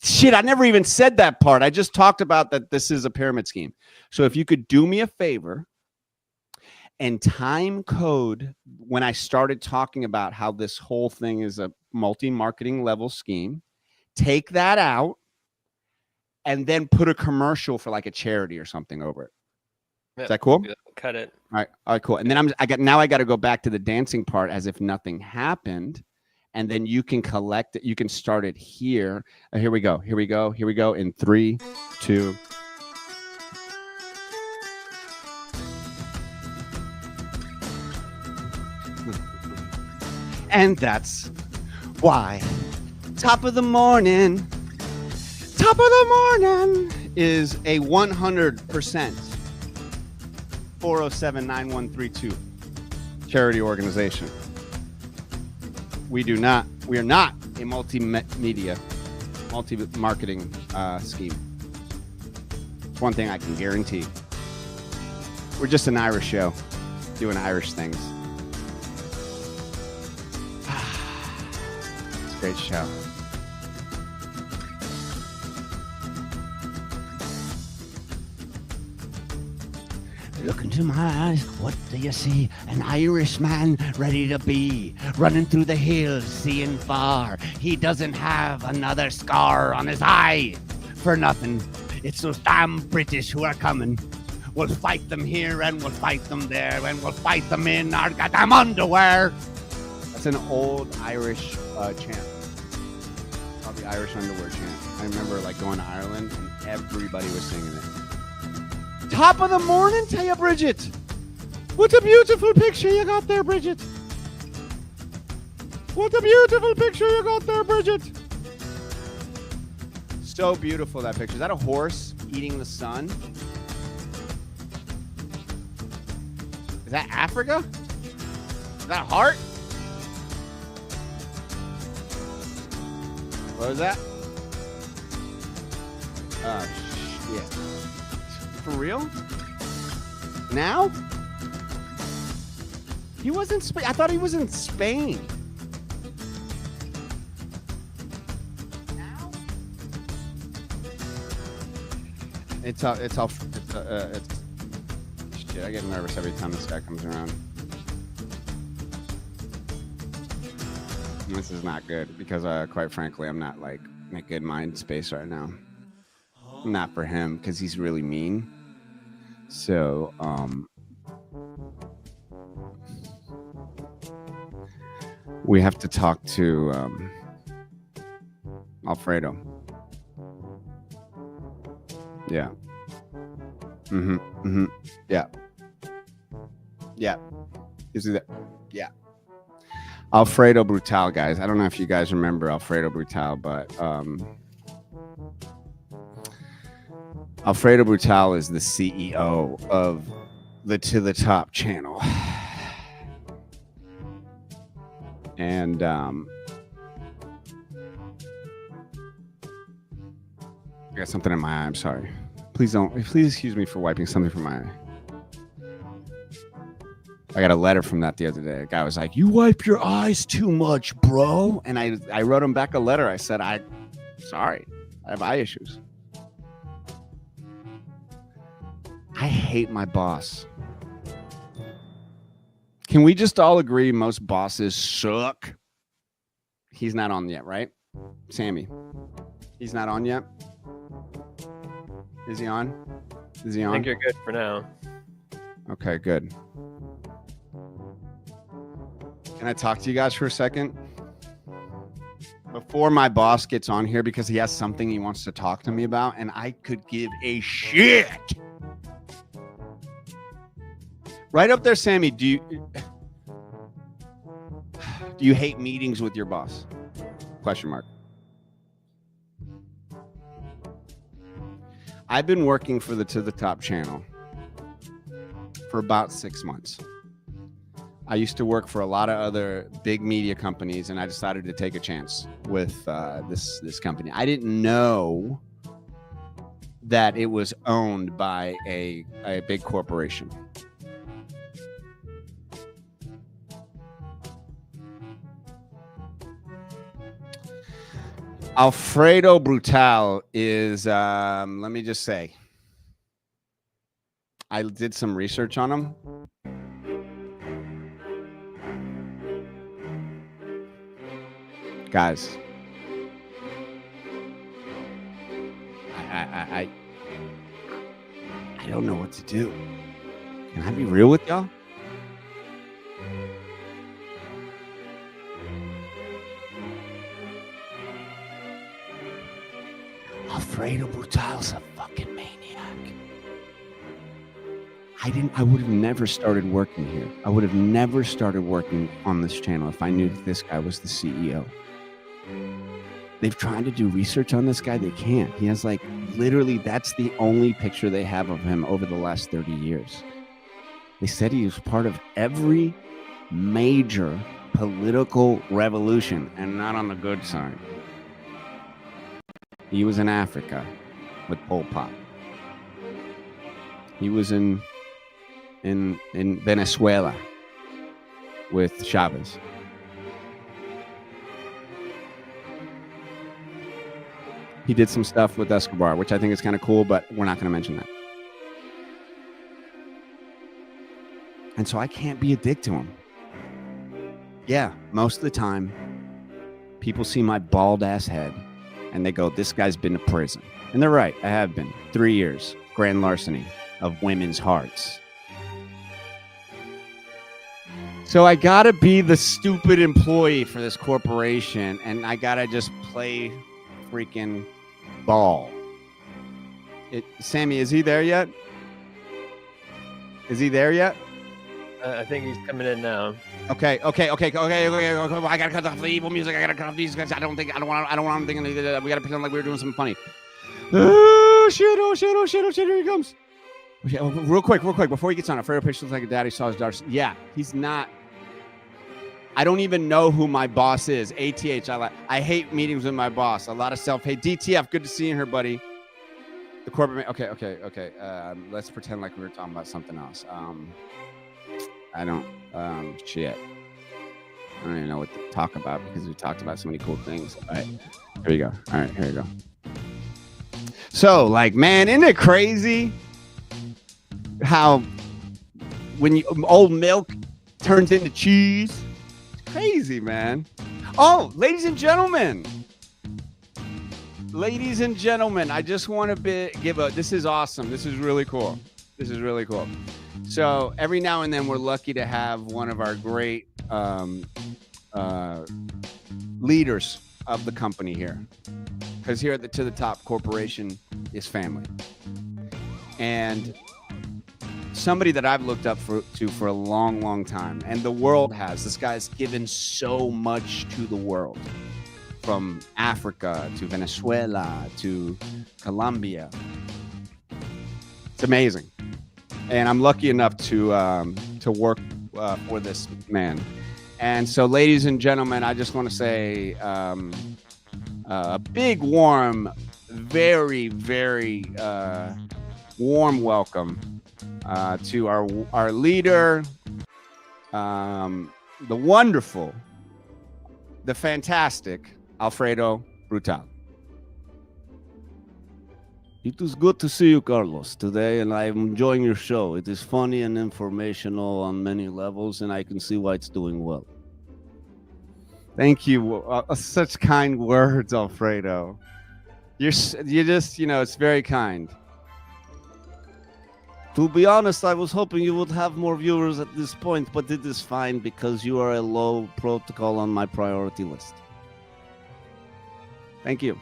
Shit, I never even said that part. I just talked about that this is a pyramid scheme. So if you could do me a favor and time code when I started talking about how this whole thing is a multi-marketing level scheme, take that out and then put a commercial for like a charity or something over it. Is that cool? Cut it. All right, cool. And then I got to go back to the dancing part as if nothing happened. And then you can collect it. You can start it here. Here we go. In 3, 2. And that's why Top of the Morning is a 100% 407-9132 charity organization. We are not a multimedia, multi-marketing scheme. It's one thing I can guarantee. We're just an Irish show doing Irish things. It's a great show. Look into my eyes, what do you see? An Irishman ready to be, running through the hills, seeing far. He doesn't have another scar on his eye for nothing. It's those damn British who are coming. We'll fight them here and we'll fight them there and we'll fight them in our goddamn underwear. That's an old Irish chant. Called the Irish underwear chant. I remember like going to Ireland and everybody was singing it. Top of the morning to you, Bridget. What a beautiful picture you got there, Bridget. So beautiful, that picture. Is that a horse eating the sun? Is that Africa? Is that a heart? What was that? Oh, shit. For real? Now? He wasn't Spain. I thought he was in Spain. Now? It's shit. I get nervous every time this guy comes around. This is not good because, quite frankly, I'm not like in a good mind space right now. Not for him because he's really mean. So, we have to talk to Alfredo. Yeah. Yeah. Yeah. Is it? Yeah. Alfredo Brutal, guys. I don't know if you guys remember Alfredo Brutal, but Alfredo Brutal is the CEO of the To The Top channel. And I got something in my eye. I'm sorry. Please excuse me for wiping something from my eye. I got a letter from that the other day. A guy was like, "You wipe your eyes too much, bro." And I wrote him back a letter. I said, sorry, I have eye issues. I hate my boss. Can we just all agree most bosses suck? He's not on yet, right? Sammy, he's not on yet? Is he on? Is he on? I think you're good for now. Okay, good. Can I talk to you guys for a second? Before my boss gets on here, because he has something he wants to talk to me about, and I could give a shit. Right up there, Sammy, do you hate meetings with your boss? Question mark. I've been working for the To The Top channel for about 6 months. I used to work for a lot of other big media companies, and I decided to take a chance with this company. I didn't know that it was owned by a big corporation. Alfredo Brutal is, let me just say, I did some research on him. Guys, I don't know what to do. Can I be real with y'all? Alfredo Brutal's a fucking maniac. I would have never started working here. I would have never started working on this channel if I knew that this guy was the CEO. They've tried to do research on this guy. They can't. He has like literally, that's the only picture they have of him over the last 30 years. They said he was part of every major political revolution, and not on the good side. He was in Africa with Pol Pot. He was in Venezuela with Chavez. He did some stuff with Escobar, which I think is kind of cool, but we're not going to mention that. And so I can't be a dick to him. Yeah, most of the time, people see my bald ass head and they go, this guy's been to prison. And they're right, I have been. 3 years, grand larceny of women's hearts. So I gotta be the stupid employee for this corporation, and I gotta just play freaking ball. Sammy, is he there yet? Is he there yet? I think he's coming in now. Okay. I gotta cut off the evil music. I gotta cut off these guys. I don't want him thinking that we gotta pretend like we were doing something funny. Oh shit, here he comes. Okay, real quick, before he gets on, Alfredo Pitch looks like a daddy saw his daughter. Yeah, he's not. I don't even know who my boss is. ATH, I hate meetings with my boss. A lot of self-hate. DTF, good to see you here, buddy. The corporate, okay. Let's pretend like we were talking about something else. Shit. I don't even know what to talk about because we talked about so many cool things. All right, here we go. All right, here we go. So, like, man, isn't it crazy how when old milk turns into cheese? It's crazy, man. Oh, ladies and gentlemen, I just want to give a. This is awesome. This is really cool. So every now and then we're lucky to have one of our great leaders of the company here, because here at the To the Top Corporation is family, and somebody that I've looked up to for a long time, and the world has. This guy's given so much to the world, from Africa to Venezuela to Colombia. It's amazing, and I'm lucky enough to work for this man. And so, ladies and gentlemen, I just want to say a big, warm, very, very warm welcome to our leader, the wonderful, the fantastic Alfredo Brutal. It is good to see you, Carlos, today, and I'm enjoying your show. It is funny and informational on many levels, and I can see why it's doing well. Thank you. Such kind words, Alfredo. You're just, it's very kind. To be honest, I was hoping you would have more viewers at this point, but it is fine because you are a low protocol on my priority list. Thank you.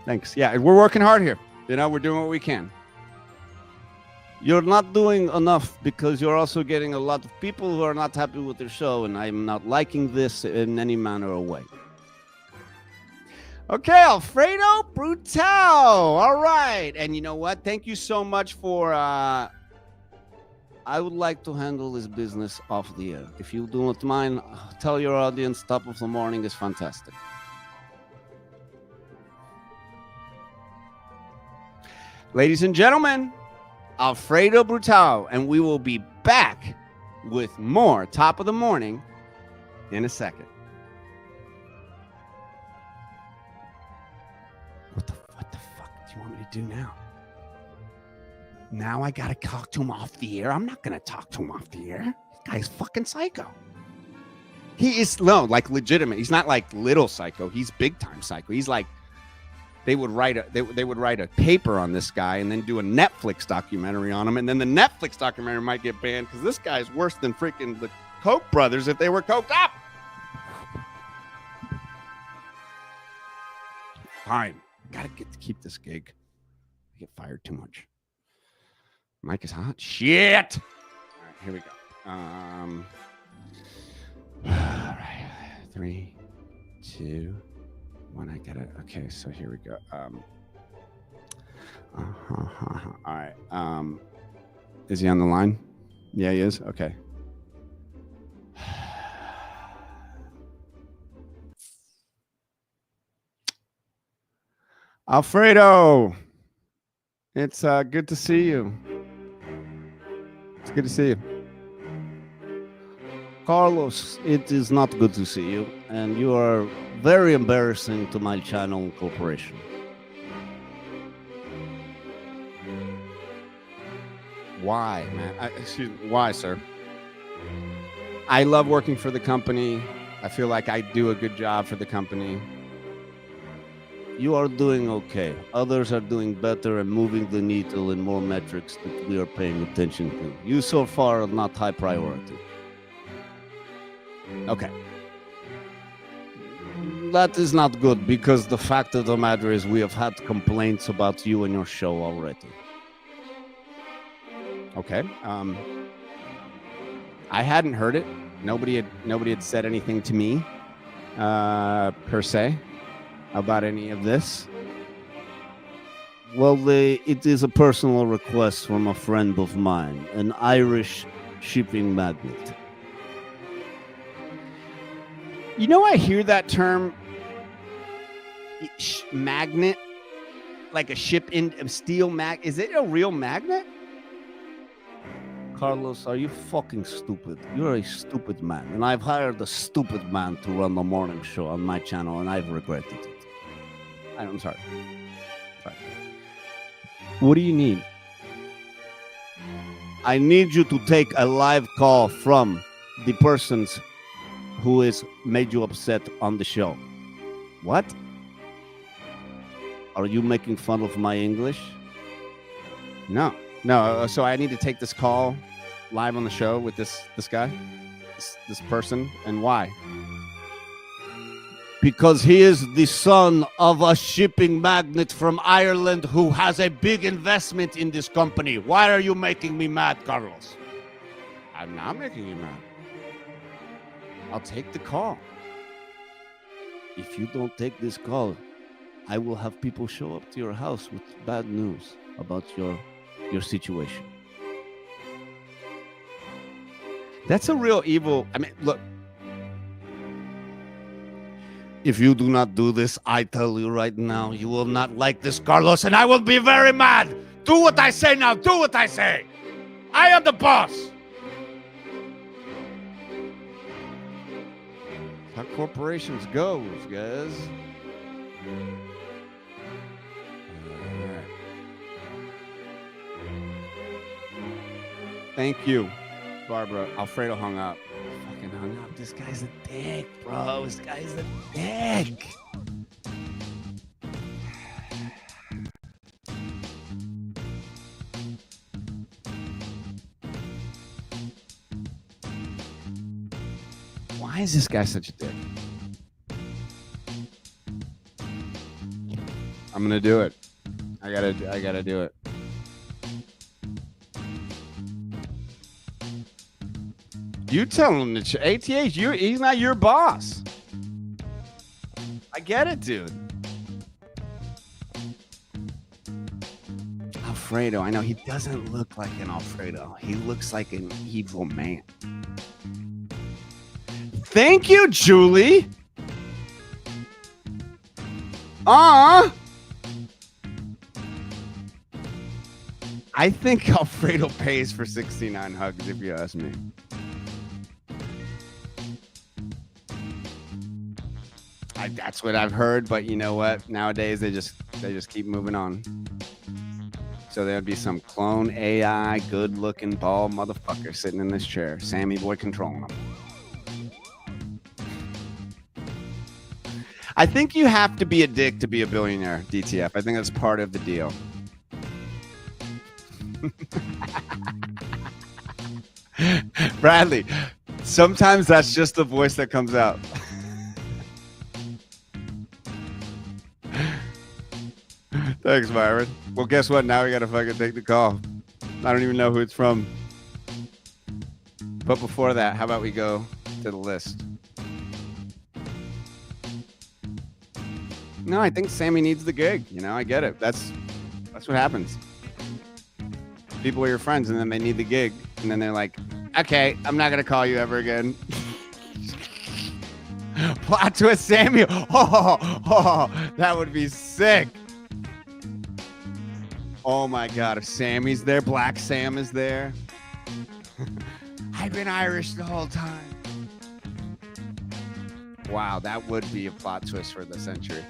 Thanks. Yeah, we're working hard here. We're doing what we can. You're not doing enough because you're also getting a lot of people who are not happy with your show, and I'm not liking this in any manner or way. Okay, Alfredo Brutal. All right. And you know what? Thank you so much for... I would like to handle this business off the air. If you do not mind, tell your audience top of the morning is fantastic. Ladies and gentlemen, Alfredo Brutal, and we will be back with more Top of the Morning in a second. What the fuck do you want me to do now? Now I gotta talk to him off the air? I'm not gonna talk to him off the air. This guy's fucking psycho. He is, no, like legitimate. He's not like little psycho. He's big time psycho. He's like, they would write a paper on this guy and then do a Netflix documentary on him, and then the Netflix documentary might get banned because this guy's worse than freaking the Koch brothers if they were coked up. Fine, gotta keep this gig. I get fired too much. Mic is hot. Shit. All right, here we go. All right, 3, 2, 1. I gotta. Okay, so here we go. All right. Is he on the line? Yeah, he is. Okay. Alfredo, it's good to see you. It's good to see you. Carlos, it is not good to see you, and you are very embarrassing to my channel and corporation. Why, man? Why, sir? I love working for the company. I feel like I do a good job for the company. You are doing okay. Others are doing better and moving the needle in more metrics that we are paying attention to. You so far are not high priority. Okay. That is not good, because the fact of the matter is we have had complaints about you and your show already. Okay. I hadn't heard it. Nobody had said anything to me, per se, about any of this. Well, it is a personal request from a friend of mine, an Irish shipping magnate. You know, I hear that term magnet, like a ship in a steel mag. Is it a real magnet? Carlos, are you fucking stupid? You're a stupid man, and I've hired a stupid man to run the morning show on my channel, and I've regretted it. I'm sorry. What do you need? I need you to take a live call from the persons who has made you upset on the show. What? Are you making fun of my English? No. So I need to take this call live on the show with this guy, this person, and why? Because he is the son of a shipping magnate from Ireland who has a big investment in this company. Why are you making me mad, Carlos? I'm not making you mad. I'll take the call. If you don't take this call, I will have people show up to your house with bad news about your situation. That's a real evil. I mean, look. If you do not do this, I tell you right now, you will not like this, Carlos, and I will be very mad. Do what I say now. Do what I say. I am the boss. How corporations goes, guys. Alright. Thank you, Barbara. Alfredo hung up. Fucking hung up. This guy's a dick, bro. This guy's a dick. Why is this guy such a dick? I'm gonna do it. I gotta do it. You tell him to ATH. He's not your boss. I get it, dude. Alfredo. I know he doesn't look like an Alfredo. He looks like an evil man. Thank you, Julie. I think Alfredo pays for 69 hugs, if you ask me. That's what I've heard, but you know what? Nowadays they just keep moving on. So there'd be some clone AI, good-looking bald motherfucker sitting in this chair, Sammy boy controlling him. I think you have to be a dick to be a billionaire, DTF. I think that's part of the deal. Bradley, sometimes that's just the voice that comes out. Thanks, Byron. Well, guess what? Now we gotta fucking take the call. I don't even know who it's from. But before that, how about we go to the list? No, I think Sammy needs the gig. You know, I get it. That's what happens. People are your friends, and then they need the gig, and then they're like, "Okay, I'm not gonna call you ever again." Plot twist, Samuel. Oh, that would be sick. Oh my God, if Sammy's there, Black Sam is there. I've been Irish the whole time. Wow, that would be a plot twist for the century.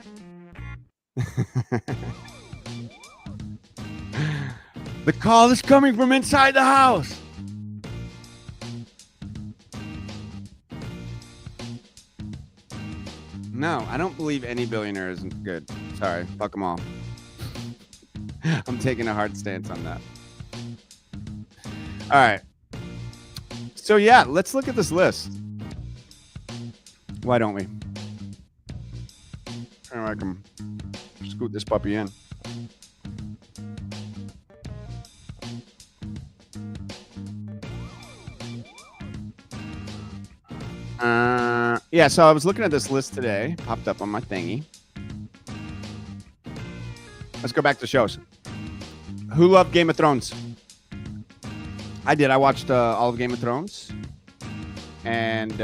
The call is coming from inside the house. No, I don't believe any billionaire is good. Sorry, fuck them all. I'm taking a hard stance on that. All right. So yeah, let's look at this list. Why don't we? I can scoot this puppy in. Yeah, so I was looking at this list today, popped up on my thingy. let's go back to shows. Who loved Game of Thrones? I did. I watched all of Game of Thrones, and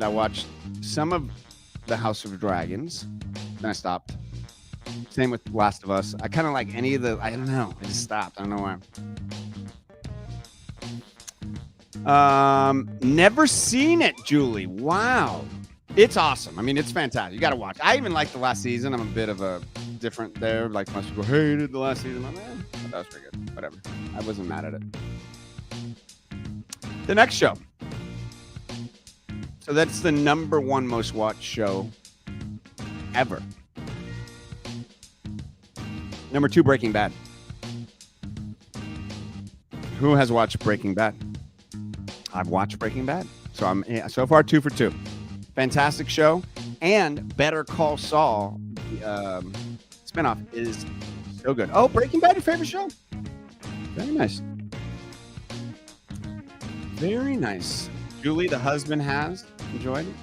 I watched some of the House of Dragons. Then I stopped. Same with Last of Us. I kind of like any of the. I don't know. I just stopped. I don't know why. Never seen it, Julie. Wow, it's awesome. I mean, it's fantastic. You got to watch. I even liked the last season. I'm a bit of a different there. Like most people hated the last season. I'm like, that was pretty good. Whatever. I wasn't mad at it. The next show. So that's the #1 most watched show ever. #2, Breaking Bad. Who has watched Breaking Bad? I've watched Breaking Bad. So I'm so far 2 for 2. Fantastic show. And Better Call Saul, spinoff, is so good. Oh, Breaking Bad, your favorite show? Very nice. Very nice. Julie, the husband, has enjoyed it.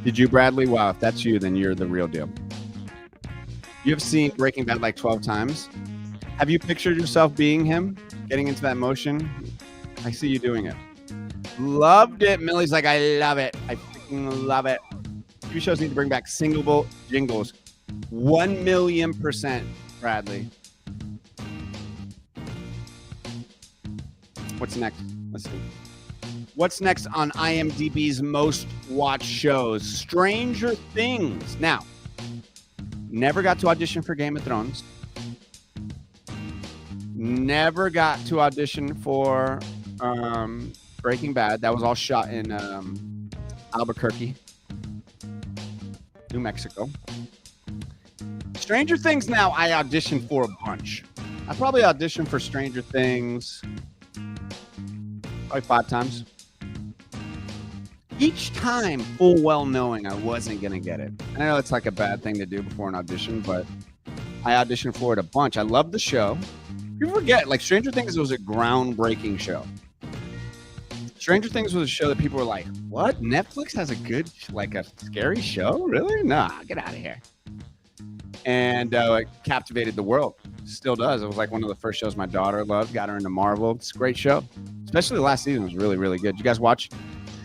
Did you, Bradley? Wow, if that's you, then you're the real deal. You have seen Breaking Bad like 12 times. Have you pictured yourself being him, getting into that motion? I see you doing it. Loved it. Millie's like, I love it. I freaking love it. TV shows need to bring back singable jingles. 1,000,000%, Bradley. What's next? Let's see. What's next on IMDb's most watched shows? Stranger Things. Now, never got to audition for Game of Thrones. Never got to audition for Breaking Bad. That was all shot in Albuquerque, New Mexico. Stranger Things, now I auditioned for a bunch. I probably auditioned for Stranger Things probably 5 times. Each time full well knowing I wasn't going to get it. I know it's like a bad thing to do before an audition, but I auditioned for it a bunch. I love the show. You forget, like Stranger Things was a groundbreaking show. Stranger Things was a show that people were like, what? Netflix has a good, like a scary show? Really? Nah, get out of here. And it captivated the world. Still does. It was like one of the first shows my daughter loved. Got her into Marvel. It's a great show. Especially the last season was really, really good. You guys watch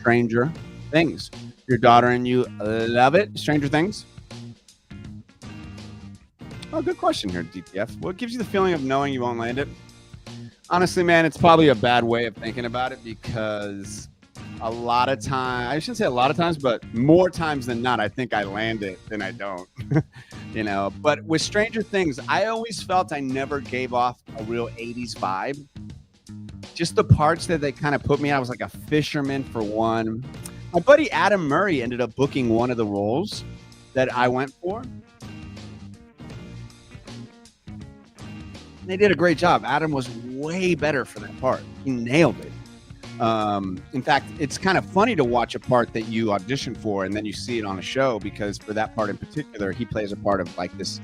Stranger Things? Your daughter and you love it? Stranger Things? Oh, good question here, DTF. What gives you the feeling of knowing you won't land it? Honestly, man, it's probably a bad way of thinking about it because a lot of times, I shouldn't say a lot of times, but more times than not, I think I land it than I don't. You know, but with Stranger Things, I always felt I never gave off a real 80s vibe. Just the parts that they kind of put me in, I was like a fisherman for one. My buddy Adam Murray ended up booking one of the roles that I went for. They did a great job. Adam was way better for that part. He nailed it. In fact, it's kind of funny to watch a part that you audition for and then you see it on a show, because for that part in particular, he plays a part of like this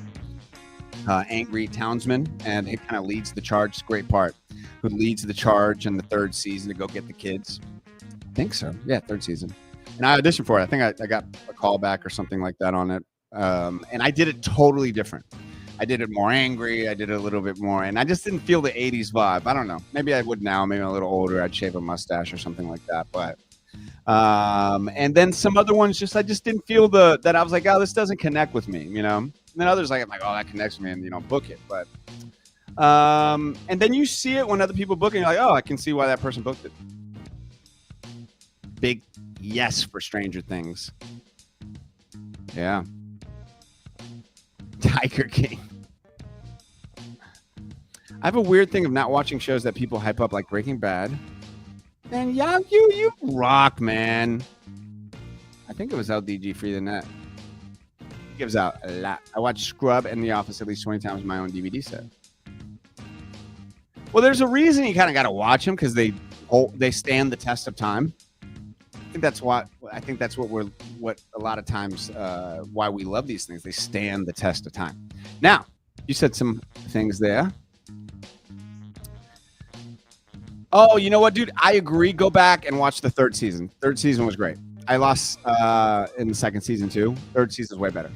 angry townsman, and he kind of leads the charge. It's a great part. Who leads the charge in the 3rd season to go get the kids. I think so. Yeah, 3rd season. And I auditioned for it. I think I got a call back or something like that on it. And I did it totally different. I did it more angry. I did it a little bit more. And I just didn't feel the 80s vibe. I don't know. Maybe I would now. Maybe a little older. I'd shave a mustache or something like that. But and then some other ones, I just didn't feel that I was like, oh, this doesn't connect with me, you know? And then others I'm like, oh, that connects with me, and, you know, book it. But and then you see it when other people book it, and you're like, oh, I can see why that person booked it. Big yes for Stranger Things. Yeah. Tiger King. I have a weird thing of not watching shows that people hype up, like Breaking Bad. And yeah, you rock, man. I think it was LDG Free the Net. He gives out a lot. I watch Scrub and The Office at least 20 times in my own DVD set. Well, there's a reason you kind of got to watch them, because they stand the test of time. I think that's what a lot of times why we love these things. They stand the test of time. Now, you said some things there. Oh, you know what, dude? I agree. Go back and watch the third season. Third season was great. I lost in the second season too. Third season is way better.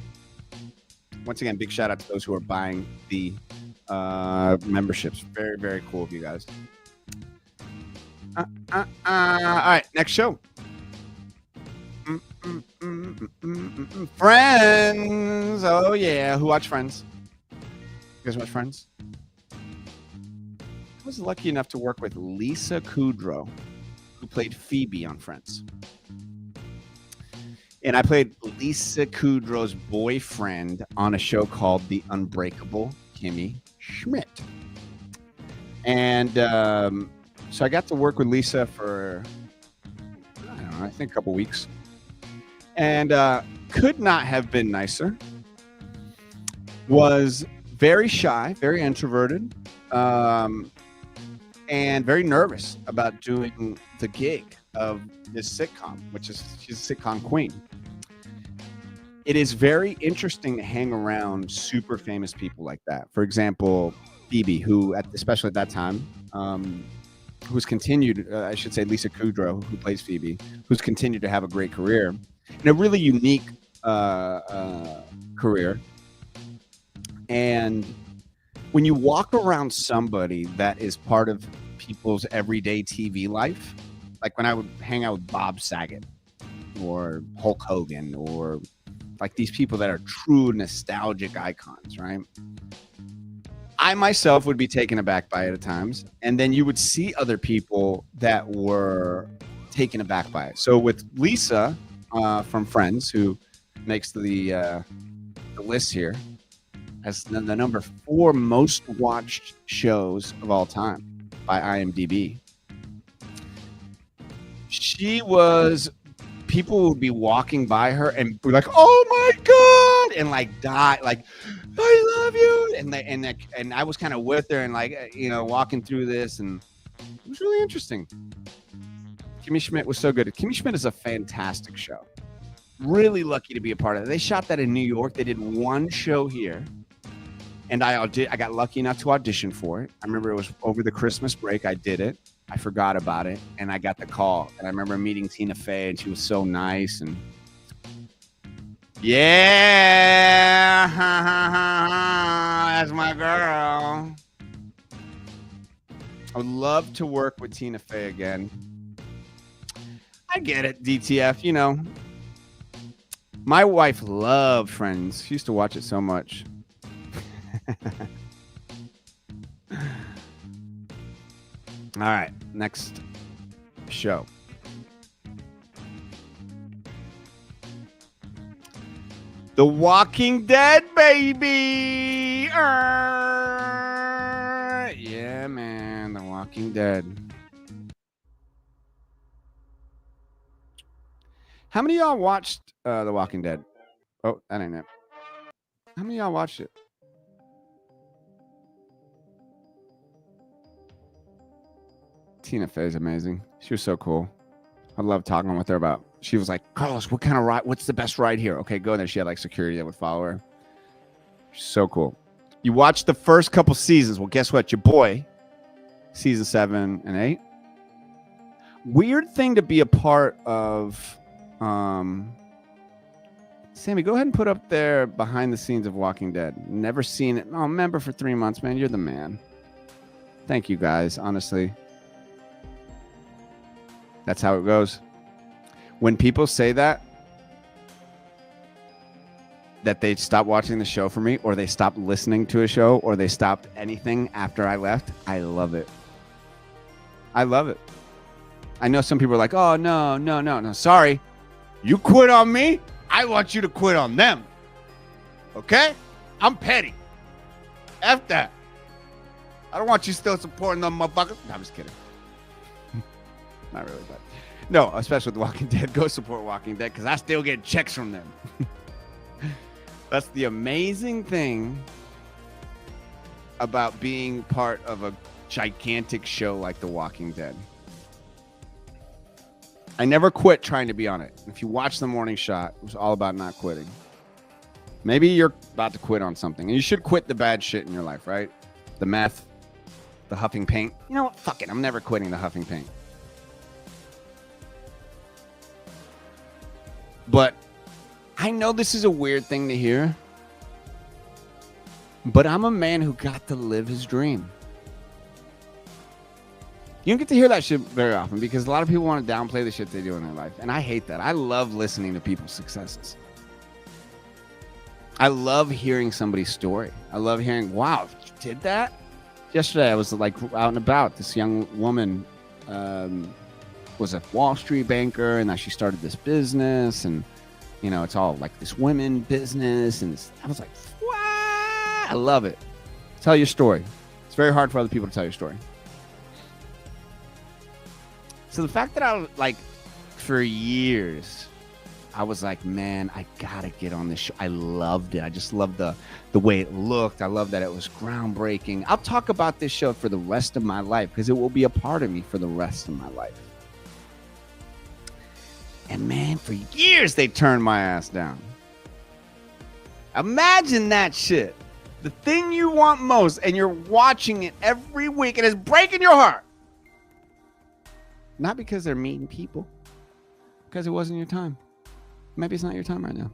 Once again, big shout out to those who are buying the memberships. Very, very cool of you guys. All right, next show. Friends. Oh yeah, who watch Friends? You guys watch Friends? I was lucky enough to work with Lisa Kudrow, who played Phoebe on Friends. And I played Lisa Kudrow's boyfriend on a show called The Unbreakable Kimmy Schmidt. And so I got to work with Lisa for, I don't know, I think a couple weeks. And could not have been nicer. Was very shy, very introverted, and very nervous about doing the gig of this sitcom, which is she's a sitcom queen. It is very interesting to hang around super famous people like that. For example, Phoebe, who especially at that time, who's continued, I should say Lisa Kudrow, who plays Phoebe, who's continued to have a great career and a really unique career. And when you walk around somebody that is part of people's everyday TV life, like when I would hang out with Bob Saget or Hulk Hogan or like these people that are true nostalgic icons, right? I myself would be taken aback by it at times. And then you would see other people that were taken aback by it. So with Lisa from Friends, who makes the list here, as the number 4 most watched shows of all time by IMDb. People would be walking by her and be like, "Oh my God," and like die, like, "I love you," and I was kind of with her and like, you know, walking through this, and it was really interesting. Kimmy Schmidt was so good. Kimmy Schmidt is a fantastic show. Really lucky to be a part of it. They shot that in New York. They did one show here. And I got lucky enough to audition for it. I remember it was over the Christmas break. I did it. I forgot about it. And I got the call. And I remember meeting Tina Fey, and she was so nice. And yeah, that's my girl. I would love to work with Tina Fey again. I get it, DTF, you know. My wife loved Friends. She used to watch it so much. All right, next show. The Walking Dead, baby. Yeah, man, The Walking Dead. How many of y'all watched The Walking Dead? Oh, that ain't it. How many of y'all watched it? Tina Fey is amazing. She was so cool. I love talking with her about. She was like, "Carlos, what kind of ride? What's the best ride here?" Okay, go there. She had like security that would follow her. She's so cool. You watched the first couple seasons. Well, guess what? Your boy, season 7 and 8. Weird thing to be a part of. Sammy, go ahead and put up there behind the scenes of Walking Dead. Never seen it. Oh, member for 3 months, man. You're the man. Thank you, guys. Honestly. That's how it goes. When people say that they stopped watching the show for me, or they stopped listening to a show, or they stopped anything after I left, I love it. I love it. I know some people are like, "Oh, no. Sorry. You quit on me. I want you to quit on them. Okay? I'm petty. F that. I don't want you still supporting them motherfuckers." No, I'm just kidding. Not really, but no, especially with The Walking Dead. Go support Walking Dead because I still get checks from them. That's the amazing thing about being part of a gigantic show like The Walking Dead. I never quit trying to be on it. If you watch The Morning Shot, it was all about not quitting. Maybe you're about to quit on something, and you should quit the bad shit in your life, right? The meth, The huffing paint. You know what? Fuck it. I'm never quitting the huffing paint. But I know this is a weird thing to hear. But I'm a man who got to live his dream. You don't get to hear that shit very often because a lot of people want to downplay the shit they do in their life. And I hate that. I love listening to people's successes. I love hearing somebody's story. I love hearing, wow, you did that? Yesterday, I was like out and about. This young woman was a Wall Street banker, and now she started this business. And, you know, it's all like this women business. And I was like, what? I love it. Tell your story. It's very hard for other people to tell your story. So the fact that I, like, for years, I was like, man, I gotta get on this show. I loved it. I just loved the way it looked. I love that it was groundbreaking. I'll talk about this show for the rest of my life because it will be a part of me for the rest of my life. And man, for years, they turned my ass down. Imagine that shit. The thing you want most, and you're watching it every week, and it's breaking your heart. Not because they're mean people, because it wasn't your time. Maybe it's not your time right now.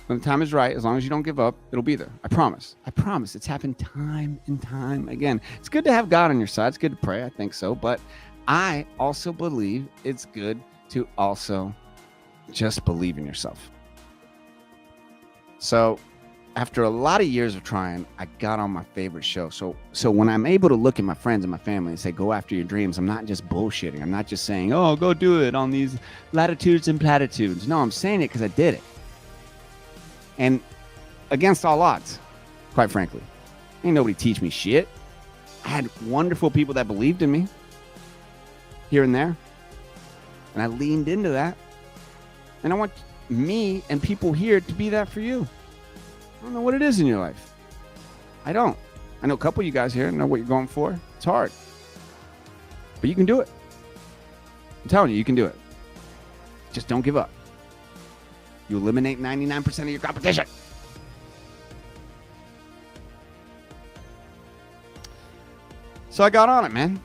When the time is right, as long as you don't give up, it'll be there. I promise. I promise. It's happened time and time again. It's good to have God on your side. It's good to pray. I think so. But I also believe it's good to also just believe in yourself. So after a lot of years of trying, I got on my favorite show. So when I'm able to look at my friends and my family and say, go after your dreams, I'm not just bullshitting. I'm not just saying, oh, go do it on these latitudes and platitudes. No, I'm saying it because I did it. And against all odds, quite frankly. Ain't nobody teach me shit. I had wonderful people that believed in me here and there. And I leaned into that. And I want me and people here to be that for you. I don't know what it is in your life. I don't. I know a couple of you guys here know what you're going for. It's hard. But you can do it. I'm telling you, you can do it. Just don't give up. You eliminate 99% of your competition. So I got on it, man.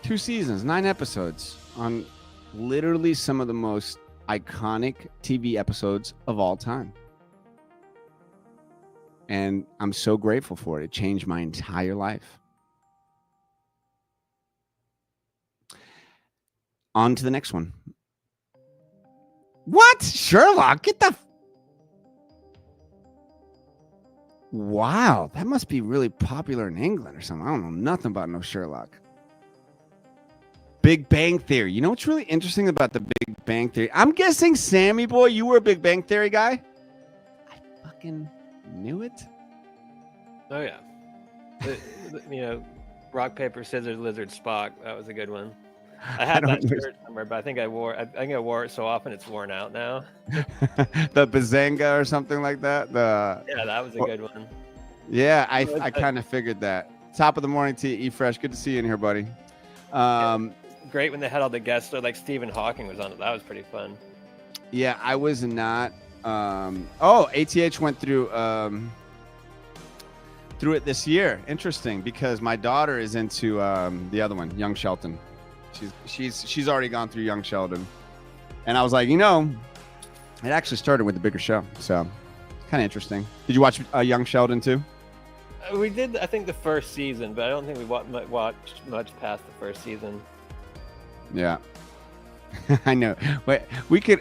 2 seasons, 9 episodes on literally some of the most iconic TV episodes of all time. And I'm so grateful for it. It changed my entire life. On to the next one. What? Sherlock? Get the... Wow, that must be really popular in England or something. I don't know nothing about no Sherlock. Big Bang Theory. You know what's really interesting about the Big Bang Theory? I'm guessing, Sammy boy, you were a Big Bang Theory guy? I fucking knew it. Oh, yeah. You know, rock, paper, scissors, lizard, Spock. That was a good one. I had that shirt somewhere, but I think I wore it so often it's worn out now. The Bazanga or something like that. Yeah, that was a good one. Yeah, I kind of figured that. Top of the morning to you, E-Fresh. Good to see you in here, buddy. Great when they had all the guests, like Stephen Hawking was on it. That was pretty fun. Yeah, I was not. ATH went through it this year. Interesting, because my daughter is into the other one, Young Sheldon. She's already gone through Young Sheldon, and I was like, you know, it actually started with the bigger show, so kind of interesting. Did you watch Young Sheldon too? We did, I think, the first season, but I don't think we watched much past the first season. Yeah, I know. Wait,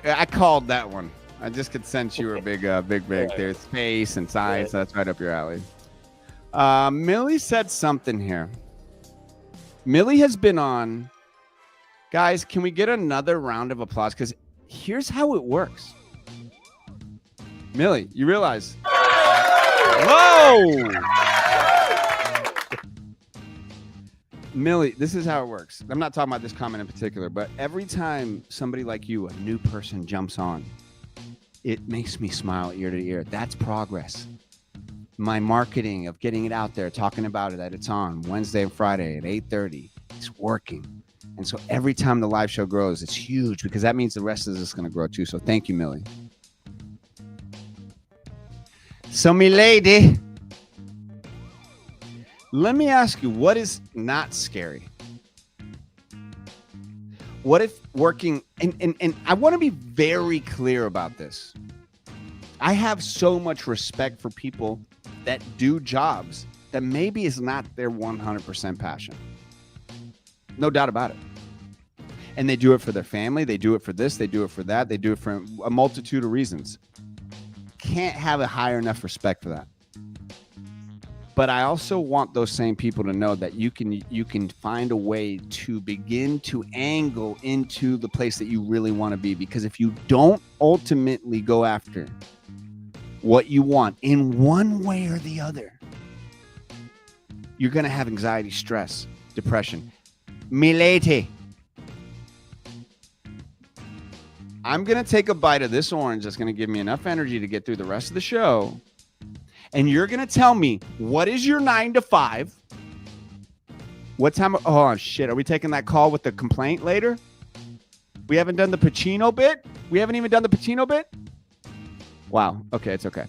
I called that one. I just could sense you were a big Bang Theory. Space and science. That's right up your alley. Millie said something here. Millie has been on. Guys, can we get another round of applause? Because here's how it works. Millie, you realize. Whoa! Millie, this is how it works. I'm not talking about this comment in particular, but every time somebody like you, a new person, jumps on, it makes me smile ear to ear. That's progress. My marketing of getting it out there, talking about it, that it's on Wednesday and Friday at 8:30, it's working. And so every time the live show grows, it's huge because that means the rest of this is going to grow too. So thank you, Millie. So, me lady, Let me ask you, what is not scary? What if working, and I want to be very clear about this. I have so much respect for people that do jobs that maybe is not their 100% passion. No doubt about it. And they do it for their family. They do it for this. They do it for that. They do it for a multitude of reasons. Can't have a higher enough respect for that. But I also want those same people to know that you can find a way to begin to angle into the place that you really want to be. Because if you don't ultimately go after what you want in one way or the other, you're going to have anxiety, stress, depression. Milady. I'm going to take a bite of this orange that's going to give me enough energy to get through the rest of the show. And you're going to tell me, what is your 9 to 5? What time? Oh, shit. Are we taking that call with the complaint later? We haven't done the Pacino bit? We haven't even done the Pacino bit? Wow. Okay, it's okay.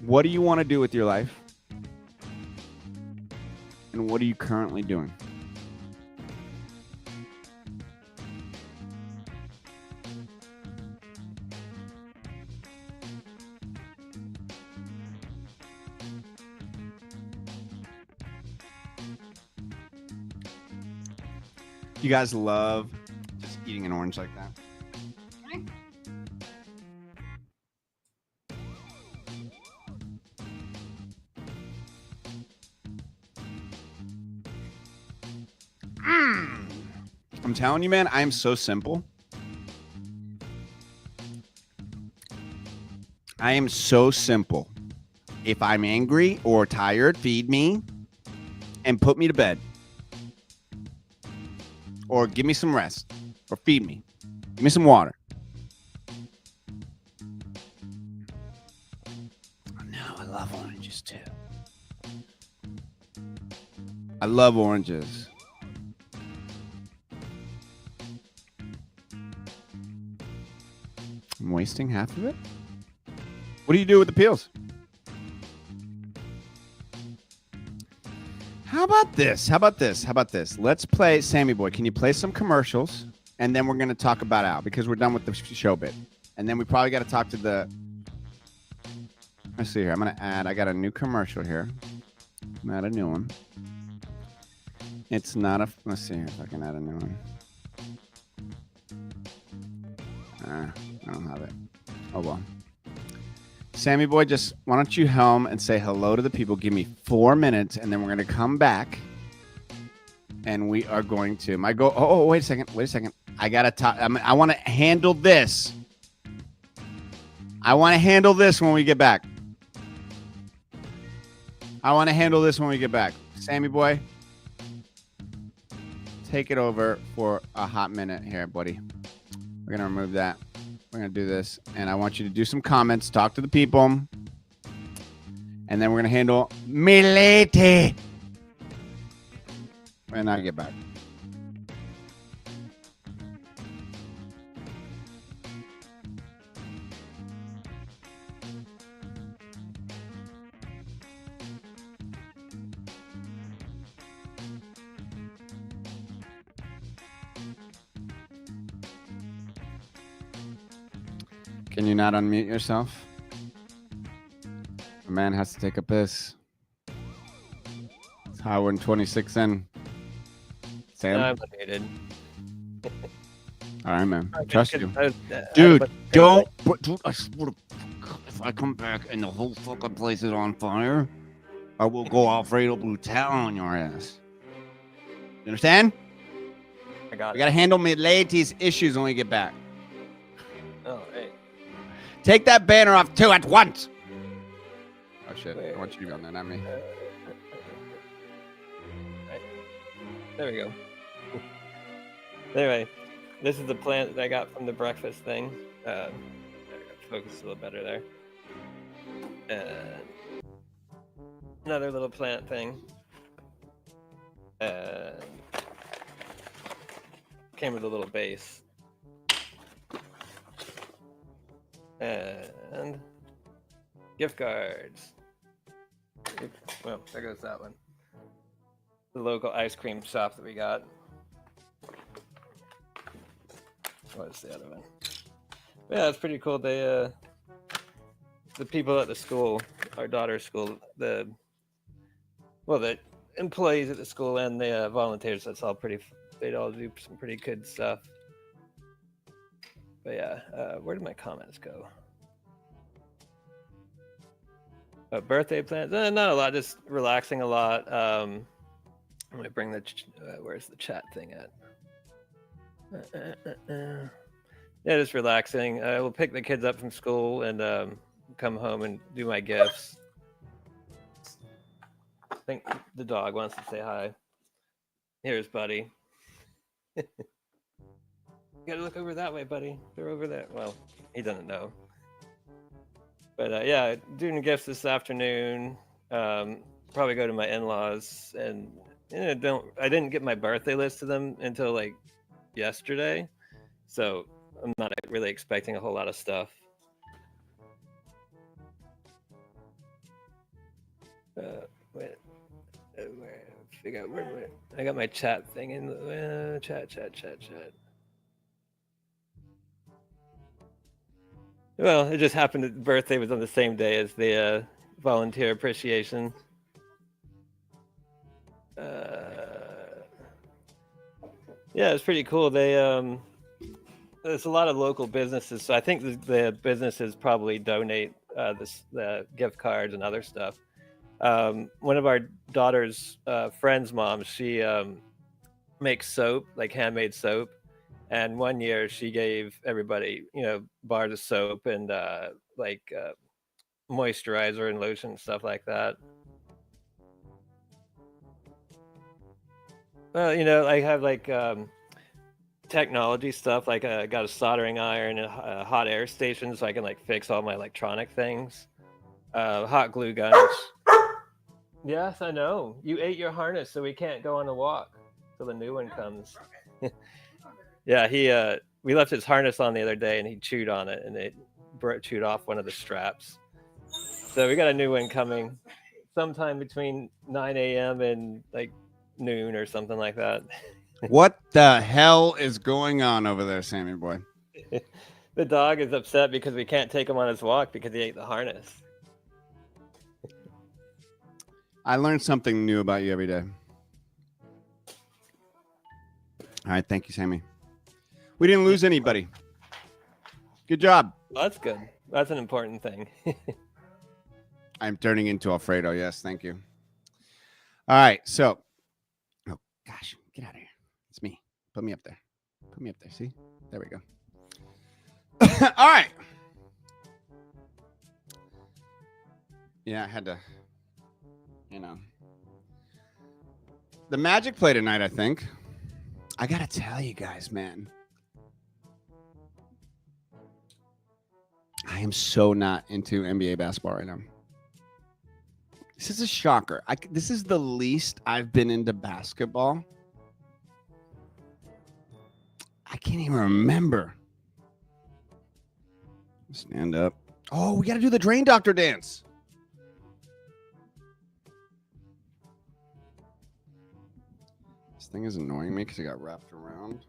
What do you want to do with your life? And what are you currently doing? You guys love just eating an orange like that? I'm telling you, man, I am so simple. I am so simple. If I'm angry or tired, feed me and put me to bed. Or give me some rest. Or feed me. Give me some water. No, I love oranges too. I love oranges. I'm wasting half of it? What do you do with the peels? How about this? How about this? How about this? Let's play, Sammy Boy, can you play some commercials? And then we're going to talk about Al because we're done with the show bit. And then we probably got to talk to the... Let's see here. I'm going to add... I got a new commercial here. I'm add a new one. It's not a... Let's see here if I can add a new one. I don't have it. Oh, well. Sammy Boy, just why don't you helm and say hello to the people? Give me 4 minutes, and then we're going to come back, and we are going to... Oh, wait a second. Wait a second. I got to talk... I want to handle this. I want to handle this when we get back. I want to handle this when we get back. Sammy Boy, take it over for a hot minute here, buddy. We're going to remove that. We're going to do this, and I want you to do some comments, talk to the people, and then we're going to handle Milady when I get back. Can you not unmute yourself? A man has to take a piss. It's Howard 26 in. Sam? I'm unmuted. All right, man. I trust you. Dude, don't. Dude, I swear to God, if I come back and the whole fucking place is on fire, I will go Alfredo Brutal on your ass. You understand? I got We it. got to handle Milady's issues when we get back. Oh, hey. Take that banner off too at once. Oh shit! Wait. I want you to be on there, not me. Right. There we go. Anyway, this is the plant that I got from the breakfast thing. There we go. Focus a little better there. Another little plant thing. Came with a little base. And gift cards. Well, there goes that one. The local ice cream shop that we got. What's the other one? Yeah, it's pretty cool. They, the people at the school, our daughter's school, the employees at the school and the volunteers. That's all pretty. They'd all do some pretty good stuff. But yeah, where did my comments go? Birthday plans? Not a lot. Just relaxing a lot. I'm gonna bring the. Where's the chat thing at? Yeah, just relaxing. We'll pick the kids up from school and come home and do my gifts. I think the dog wants to say hi. Here's Buddy. You gotta look over that way, Buddy. They're over there. Well, he doesn't know. But yeah, doing gifts this afternoon. Probably go to my in-laws, and I didn't get my birthday list to them until like yesterday, so I'm not really expecting a whole lot of stuff. Wait, where I got my chat thing in the chat. Well, it just happened that the birthday was on the same day as the volunteer appreciation. Yeah, it's pretty cool. There's a lot of local businesses, so I think the businesses probably donate the gift cards and other stuff. One of our daughter's friend's moms, she makes soap, like handmade soap. And one year she gave everybody, bars of soap and moisturizer and lotion and stuff like that. Well, I have technology stuff. Like I got a soldering iron and a hot air station, so I can fix all my electronic things. Hot glue guns. Yes, I know. You ate your harness, so we can't go on a walk till the new one comes. Yeah, we left his harness on the other day, and he chewed on it, and it chewed off one of the straps. So we got a new one coming sometime between 9 a.m. and noon or something like that. What the hell is going on over there, Sammy boy? The dog is upset because we can't take him on his walk because he ate the harness. I learn something new about you every day. All right, thank you, Sammy. We didn't lose anybody. Good job. Well, that's good. That's an important thing. I'm turning into Alfredo. Yes, thank you. All right, so. Oh, gosh, get out of here. It's me. Put me up there. Put me up there. See? There we go. All right. Yeah, I had to, The Magic play tonight, I think. I got to tell you guys, man. I am so not into NBA basketball right now. This is a shocker. This is the least I've been into basketball. I can't even remember. Stand up. Oh, we got to do the Drain Doctor dance. This thing is annoying me because it got wrapped around.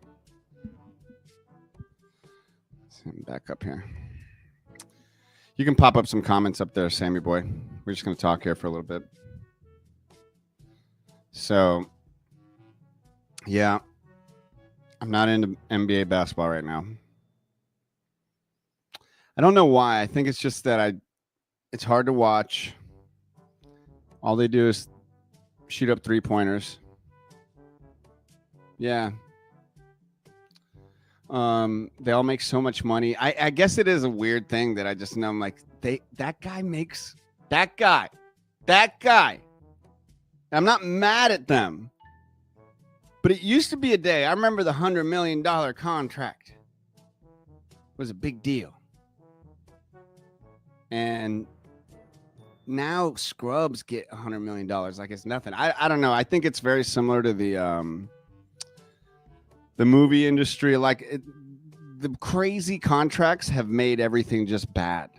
Let's hit him back up here. You can pop up some comments up there, Sammy boy. We're just going to talk here for a little bit. So, yeah, I'm not into NBA basketball right now. I don't know why. I think it's just that it's hard to watch. All they do is shoot up 3-pointers. Yeah. They all make so much money. I guess it is a weird thing that I just know. I'm like, that guy. I'm not mad at them, but it used to be a day. I remember the $100 million contract was a big deal, and now scrubs get $100 million like it's nothing. I don't know. I think it's very similar to the movie industry. The crazy contracts have made everything just bad.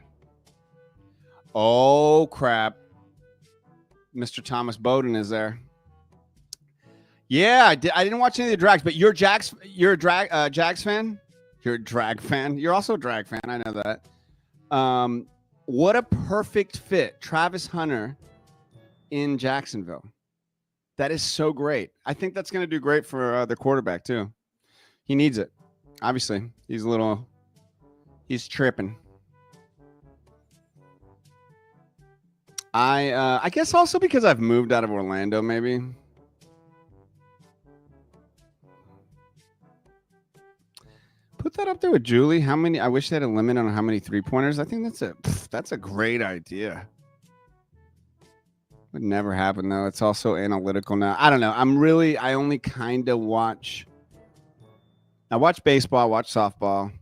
Oh, crap. Mr. Thomas Bowden is there. Yeah, I didn't watch any of the drags, but you're a Jags fan? You're a drag fan. You're also a drag fan. I know that. What a perfect fit. Travis Hunter in Jacksonville. That is so great. I think that's going to do great for the quarterback too. He needs it. Obviously, he's tripping. I guess also because I've moved out of Orlando, maybe. Put that up there with Julie. How many? I wish they had a limit on how many 3-pointers. I think that's a great idea. Would never happen though. It's also analytical now. I don't know. I only kind of watch. I watch baseball, I watch softball.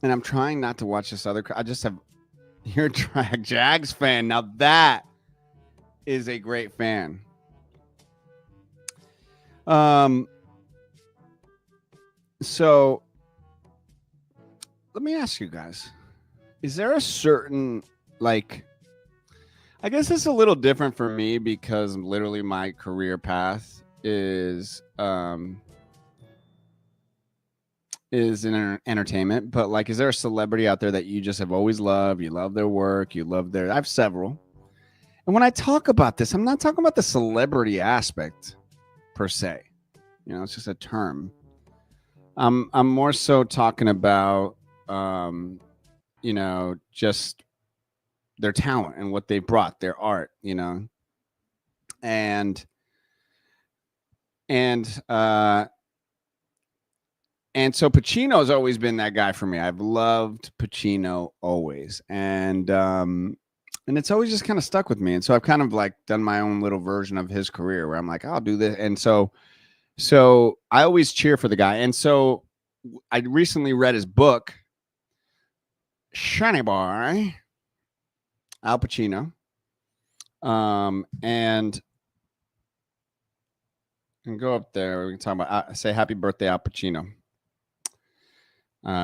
And I'm trying not to watch this other. I just have. You're a Jags fan. Now that is a great fan. So let me ask you guys, is there a certain, like, I guess it's a little different for me because literally my career path is in entertainment, but like, is there a celebrity out there that you just have always loved? You love their work, I have several. And when I talk about this, I'm not talking about the celebrity aspect per se. You know, it's just a term. I'm more so talking about, you know, just their talent and what they brought, their art, you know, and so Pacino's always been that guy for me. I've loved Pacino always, and it's always just kind of stuck with me. And so I've kind of like done my own little version of his career where I'm like, I'll do this, and so I always cheer for the guy. And so I recently read his book, Shiny Boy, Al Pacino, and go up there. We can talk about say happy birthday, Al Pacino.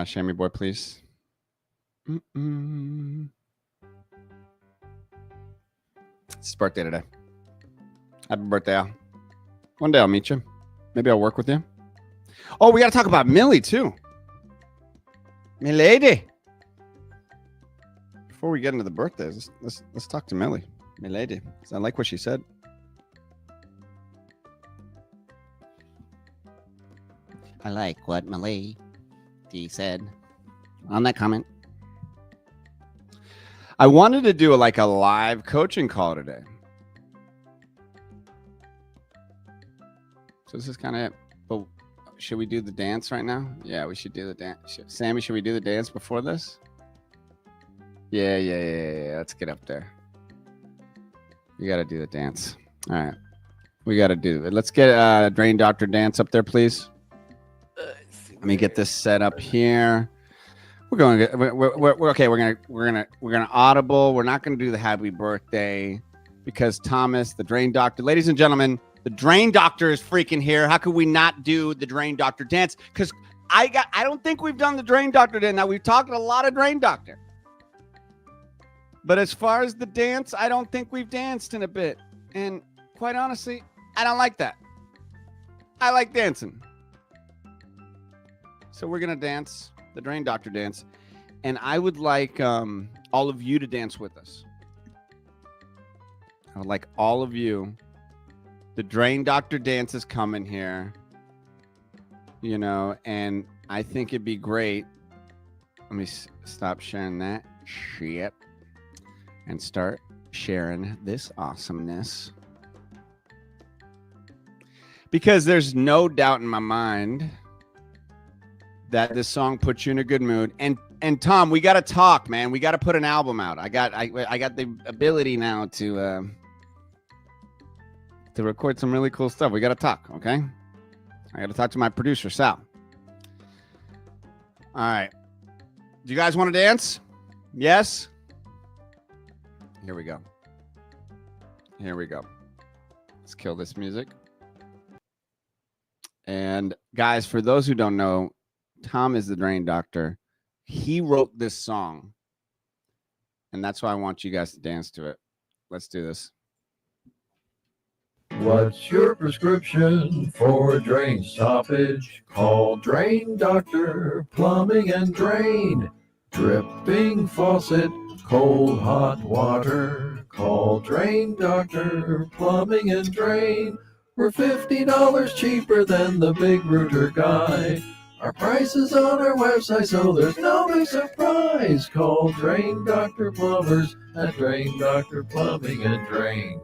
Shiny Boy, please. It's his birthday today. Happy birthday, Al. One day I'll meet you. Maybe I'll work with you. Oh, we got to talk about Millie, too. Milady. Before we get into the birthdays, let's talk to Millie. Milady. I like what she said. I like what Milady said on that comment. I wanted to do a live coaching call today. So this is kind of it. But should we do the dance right now? Yeah, we should do the dance. Sammy, should we do the dance before this? Yeah. Let's get up there. We got to do the dance. All right. We got to do it. Let's get Drain Doctor Dance up there, please. Let me get this set up here. We're going. We're okay. We're gonna audible. We're not gonna do the happy birthday because Thomas, the Drain Doctor, ladies and gentlemen, the Drain Doctor is freaking here. How could we not do the Drain Doctor dance? Because I don't think we've done the Drain Doctor dance. Now we've talked a lot of Drain Doctor, but as far as the dance, I don't think we've danced in a bit. And quite honestly, I don't like that. I like dancing. So we're going to dance, the Drain Doctor dance. And I would like all of you to dance with us. I would like all of you. The Drain Doctor dance is coming here. You know, and I think it'd be great. Let me stop sharing that shit and start sharing this awesomeness. Because there's no doubt in my mind that this song puts you in a good mood. And Tom, we got to talk, man. We got to put an album out. I got the ability now to record some really cool stuff. We got to talk, okay? I got to talk to my producer, Sal. All right. Do you guys want to dance? Yes? Here we go. Let's kill this music. And guys, for those who don't know, Tom is the Drain Doctor. He wrote this song. And that's why I want you guys to dance to it. Let's do this. What's your prescription for drain stoppage? Call Drain Doctor, Plumbing and Drain. Dripping faucet, cold hot water. Call Drain Doctor, Plumbing and Drain. We're $50 cheaper than the big router guy. Our price is on our website, so there's no big surprise. Call Drain Doctor Plumbers at Drain Doctor Plumbing and Drain.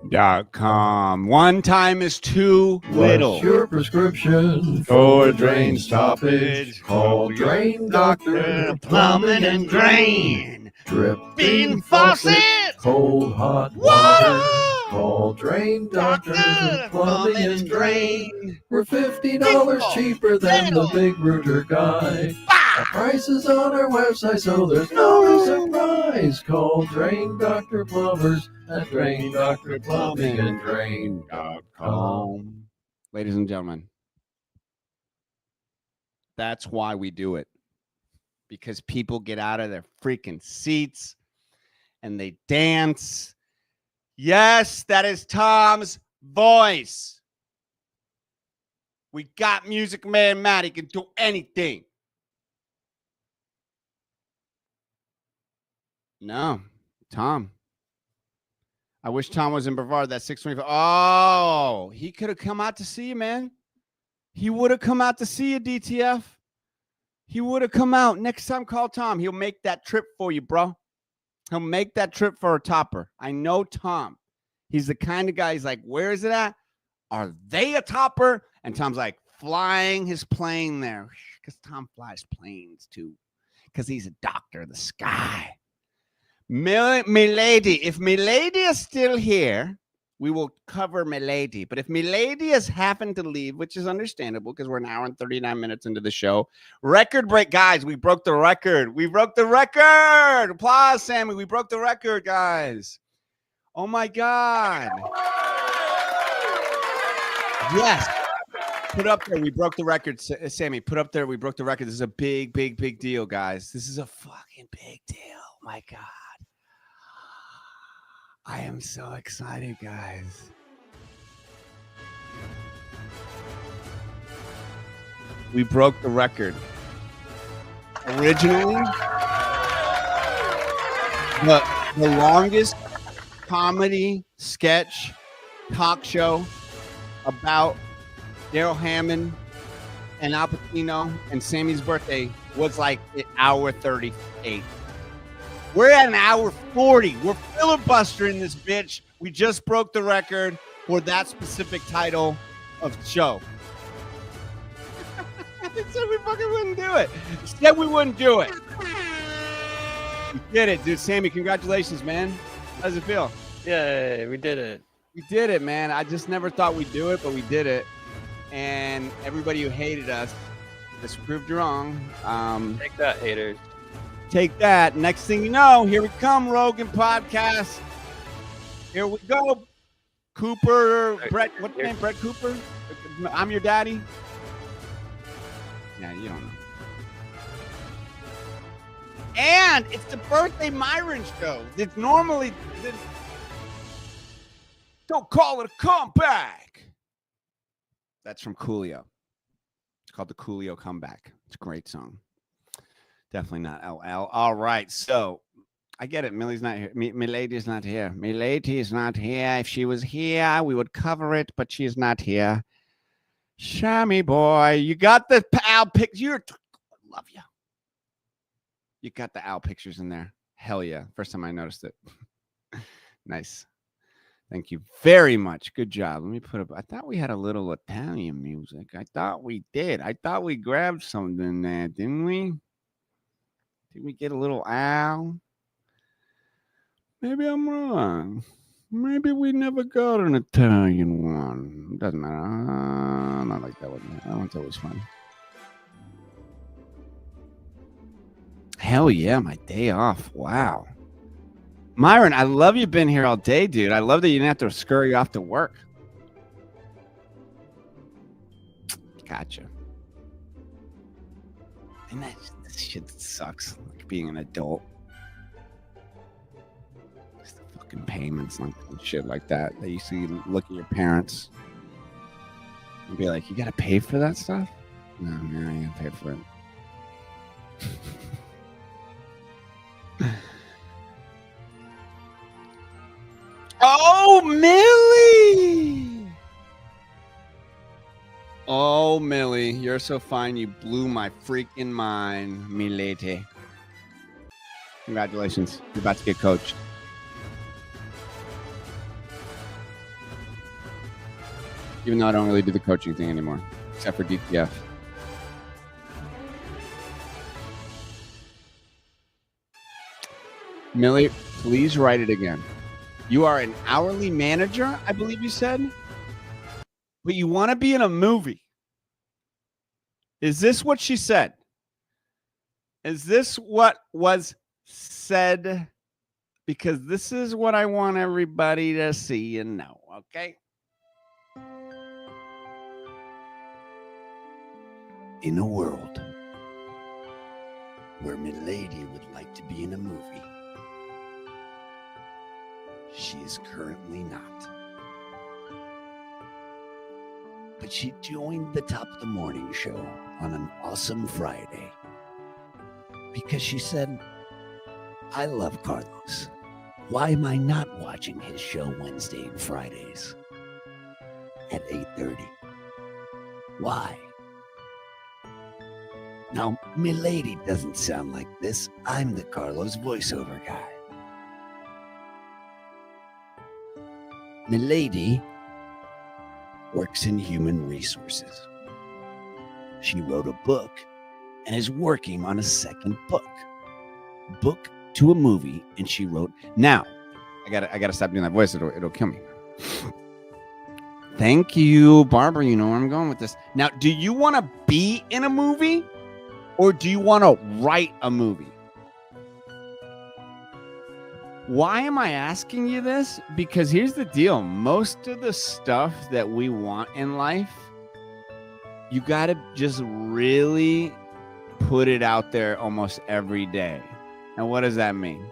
.com. One time is too little. What's your prescription for drain stoppage? Call Drain Doctor, Plumbing and Drain. Dripping faucet, cold hot water. Call Drain Doctor, Plumbing and Drain. We're $50 cheaper than the big router guy. Our price is on our website, so there's no surprise. Call Drain Doctor Plumbers at Drain Doctor Plumbing and Drain.com. Ladies and gentlemen, that's why we do it. Because people get out of their freaking seats and they dance. Yes, that is Tom's voice. We got Music Man Matt. He can do anything. No, Tom. I wish Tom was in Brevard. That 625. Oh, he could have come out to see you, man. He would have come out to see you, DTF. He would have come out. Next time, call Tom. He'll make that trip for you, bro. He'll make that trip for a topper. I know Tom. He's the kind of guy, he's like, where is it at? Are they a topper? And Tom's like, flying his plane there. Because Tom flies planes, too. Because he's a doctor of the sky. Milady, if Milady is still here, we will cover Milady. But if Milady has happened to leave, which is understandable because we're an hour and 39 minutes into the show, record break, guys, we broke the record. We broke the record. Applause, Sammy. We broke the record, guys. Oh, my God. Yes. Put up there. We broke the record, Sammy. Put up there. We broke the record. This is a big, big, big deal, guys. This is a fucking big deal. Oh, my God. I am so excited, guys. We broke the record. Originally, the longest comedy sketch talk show about Daryl Hammond and Al Pacino and Sammy's birthday was like an hour 38. We're at an hour 40. We're filibustering this bitch. We just broke the record for that specific title of show. They said we fucking wouldn't do it. Said we wouldn't do it. We did it, dude. Sammy, congratulations, man. How does it feel? Yay, we did it. We did it, man. I just never thought we'd do it, but we did it. And everybody who hated us, this proved you wrong. Take that, haters. Take that. Next thing you know, here we come, Rogan Podcast. Here we go. Cooper, Brett, what's your name? Brett Cooper? I'm your daddy. Yeah, you don't know. And it's the birthday Myron show. It's normally, don't call it a comeback. That's from Coolio. It's called the Coolio Comeback. It's a great song. Definitely not LL. All right. So I get it. Millie's not here. Milady's not here. Milady is not here. If she was here, we would cover it, but she's not here. Shammy boy, you got the Al pictures. Love you. You got the Al pictures in there. Hell yeah. First time I noticed it. Nice. Thank you very much. Good job. Let me put up. I thought we had a little Italian music. I thought we did. I thought we grabbed something there, didn't we? Did we get a little Al? Maybe I'm wrong. Maybe we never got an Italian one. Doesn't matter. Not like that one. That one's always fun. Hell yeah, my day off. Wow. Myron, I love you being here all day, dude. I love that you didn't have to scurry off to work. Gotcha. And that shit sucks, like being an adult. fucking payments and shit like that. That you see, look at your parents and be like, you gotta pay for that stuff? No, man, I ain't gonna pay for it. Oh, Millie! Oh, Millie, you're so fine. You blew my freaking mind, milady. Congratulations. You're about to get coached. Even though I don't really do the coaching thing anymore, except for DTF. Millie, please write it again. You are an hourly manager, I believe you said, but you want to be in a movie. Is this what she said? Is this what was said? Because this is what I want everybody to see and know, okay? In a world where Milady would like to be in a movie, she is currently not. But she joined the Top of the Morning show on an awesome Friday because she said, I love Carlos. Why am I not watching his show Wednesday and Fridays at 8:30? Why? Now, Milady doesn't sound like this. I'm the Carlos voiceover guy. Milady works in human resources. She wrote a book and is working on a second book to a movie, and she wrote. Now, I gotta stop doing that voice. It'll kill me. Thank you, Barbara. You know where I'm going with this. Now, do you want to be in a movie, or do you want to write a movie? Why am I asking you this? Because here's the deal. Most of the stuff that we want in life, you got to just really put it out there almost every day. And what does that mean?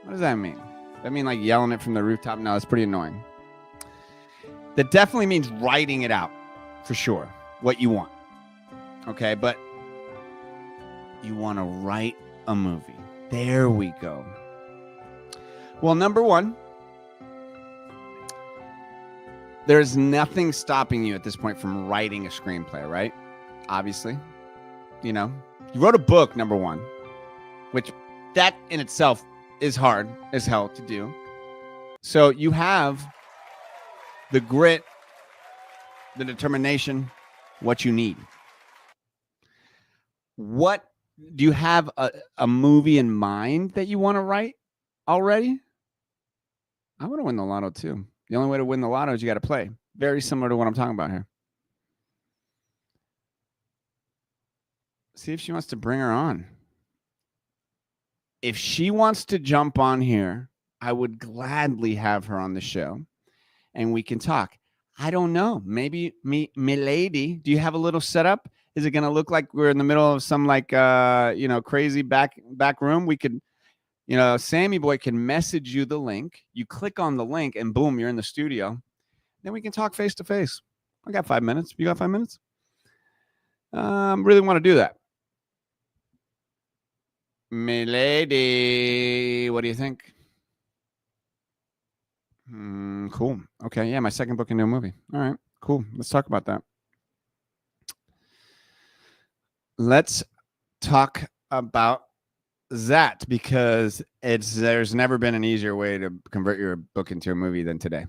What does that mean? Does that mean like yelling it from the rooftop? No, it's pretty annoying. That definitely means writing it out for sure, what you want. Okay, but you want to write a movie. There we go. Well, number one, there's nothing stopping you at this point from writing a screenplay, right? Obviously, you know, you wrote a book, number one, which that in itself is hard as hell to do. So you have the grit, the determination, what you need. What do you have a movie in mind that you want to write already? I want to win the lotto too. The only way to win the lotto is you got to play. Very similar to what I'm talking about here. See if she wants to bring her on. If she wants to jump on here, I would gladly have her on the show and we can talk. I don't know. Maybe Milady, do you have a little setup? Is it going to look like we're in the middle of some like, crazy back room? We could, Sammy Boy can message you the link. You click on the link and boom, you're in the studio. Then we can talk face to face. I got 5 minutes. You got 5 minutes? Really want to do that. Milady, what do you think? Cool. Okay. Yeah, my second book into a movie. All right. Cool. Let's talk about that. Let's talk about that because there's never been an easier way to convert your book into a movie than today,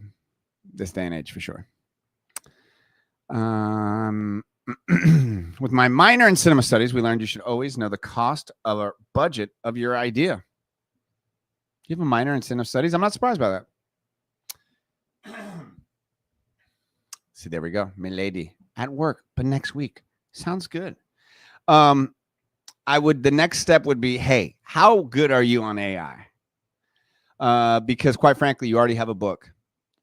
this day and age for sure. With my minor in cinema studies, we learned you should always know the cost of a budget of your idea. You have a minor in cinema studies? I'm not surprised by that. See, there we go. Milady at work, but next week. Sounds good. The next step would be, hey, how good are you on AI? Because quite frankly, you already have a book.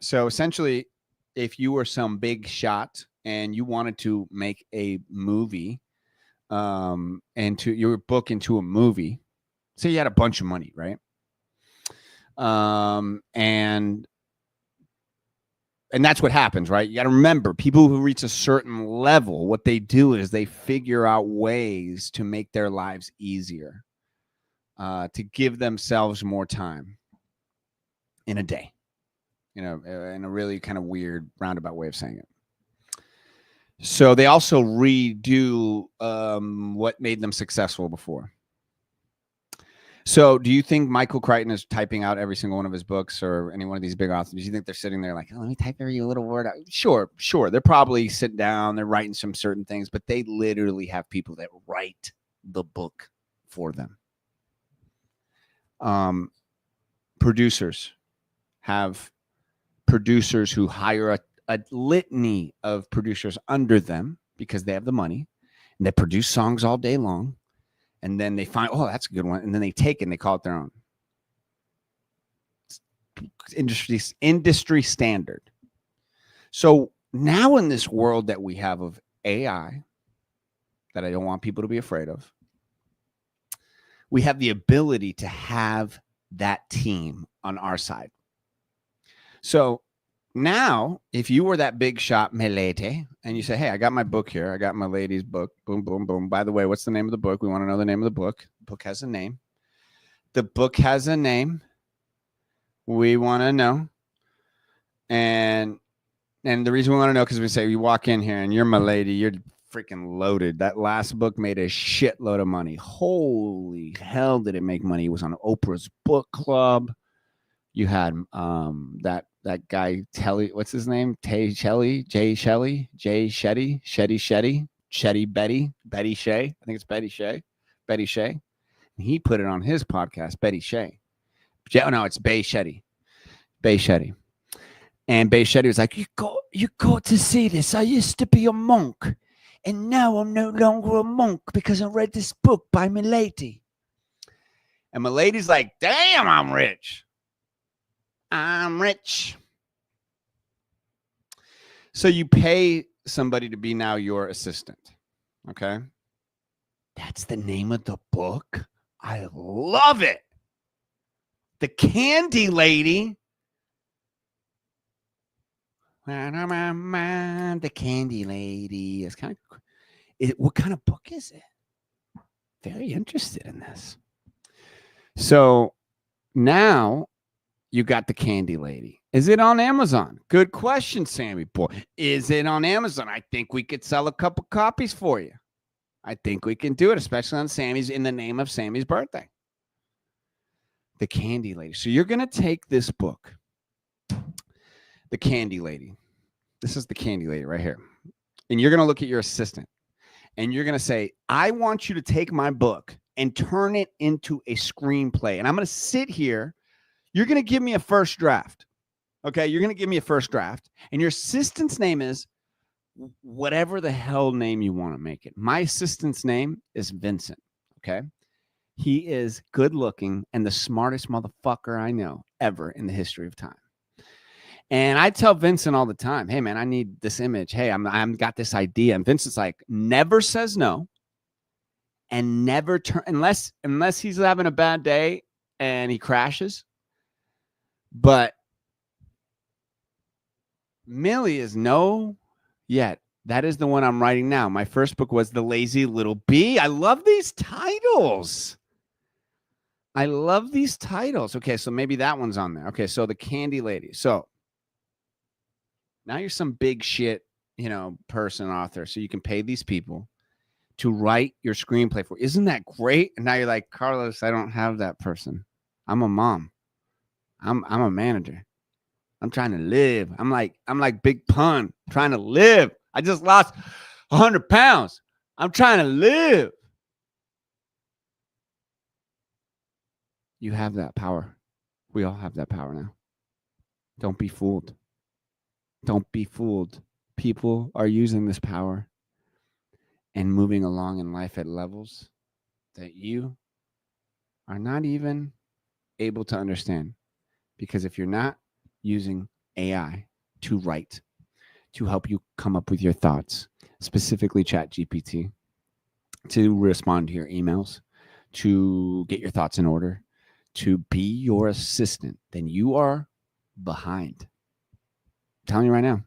So essentially, if you were some big shot and you wanted to make a movie, and to your book into a movie, say you had a bunch of money, right? And that's what happens, right? You got to remember, people who reach a certain level, what they do is they figure out ways to make their lives easier, to give themselves more time in a day, in a really kind of weird roundabout way of saying it. So they also redo what made them successful before. So do you think Michael Crichton is typing out every single one of his books, or any one of these big authors? Do you think they're sitting there like, oh, let me type every little word out? Sure. They're probably sitting down, they're writing some certain things, but they literally have people that write the book for them. Producers have producers who hire a litany of producers under them because they have the money, and they produce songs all day long. And then they find, oh, that's a good one. And then they take it and they call it their own. Industry standard. So now in this world that we have of AI, that I don't want people to be afraid of, we have the ability to have that team on our side. So now, if you were that big shot, Melete, and you say, hey, I got my book here. I got my lady's book. Boom, boom, boom. By the way, what's the name of the book? We want to know the name of the book. The book has a name. The book has a name. We want to know. And the reason we want to know, because we say you walk in here and you're my lady, you're freaking loaded. That last book made a shitload of money. Holy hell, did it make money? It was on Oprah's book club. You had that guy Telly, what's his name? Jay Shetty, Betty Shea. I think it's Betty Shea. And he put it on his podcast, Betty Shea. Oh no, it's Bay Shetty. And Bay Shetty was like, you got to see this. I used to be a monk, and now I'm no longer a monk because I read this book by Milady. And Milady's like, damn, I'm rich. So you pay somebody to be now your assistant. Okay. That's the name of the book. I love it. The Candy Lady. The Candy Lady. It's kind of, what kind of book is it? Very interested in this. So now you got the Candy Lady. Is it on Amazon? Good question, Sammy boy. Is it on Amazon? I think we could sell a couple copies for you. I think we can do it, especially on Sammy's, in the name of Sammy's birthday. The Candy Lady. So you're going to take this book, The Candy Lady. This is the Candy Lady right here. And you're going to look at your assistant and you're going to say, I want you to take my book and turn it into a screenplay. And I'm going to sit here. You're going to give me a first draft. Okay. You're going to give me a first draft. And your assistant's name is whatever the hell name you want to make it. My assistant's name is Vincent. Okay. He is good looking and the smartest motherfucker I know ever in the history of time. And I tell Vincent all the time, hey man, I need this image. Hey, I'm got this idea. And Vincent's like, never says no. And never unless he's having a bad day and he crashes. But Millie is no yet. That is the one I'm writing now. My first book was The Lazy Little Bee. I love these titles. Okay, so maybe that one's on there. Okay, so The Candy Lady. So now you're some big shit, person, author. So you can pay these people to write your screenplay for. Isn't that great? And now you're like, Carlos, I don't have that person. I'm a mom. I'm a manager. I'm trying to live. I'm like Big Pun, trying to live. I just lost 100 pounds. I'm trying to live. You have that power. We all have that power now. Don't be fooled. Don't be fooled. People are using this power and moving along in life at levels that you are not even able to understand. Because if you're not using AI to write, to help you come up with your thoughts, specifically ChatGPT, to respond to your emails, to get your thoughts in order, to be your assistant, then you are behind. I'm telling you right now.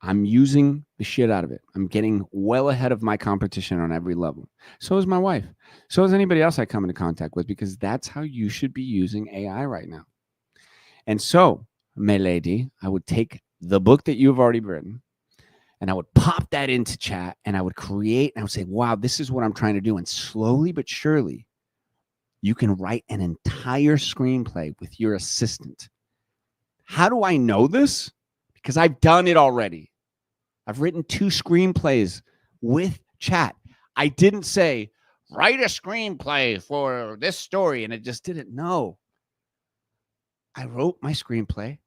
I'm using the shit out of it. I'm getting well ahead of my competition on every level. So is my wife. So is anybody else I come into contact with, because that's how you should be using AI right now. And so, my lady, I would take the book that you've already written and I would pop that into chat and I would create, and I would say, wow, this is what I'm trying to do. And slowly but surely, you can write an entire screenplay with your assistant. How do I know this? Because I've done it already. I've written 2 screenplays with chat. I didn't say, write a screenplay for this story, and it just didn't. No. I wrote my screenplay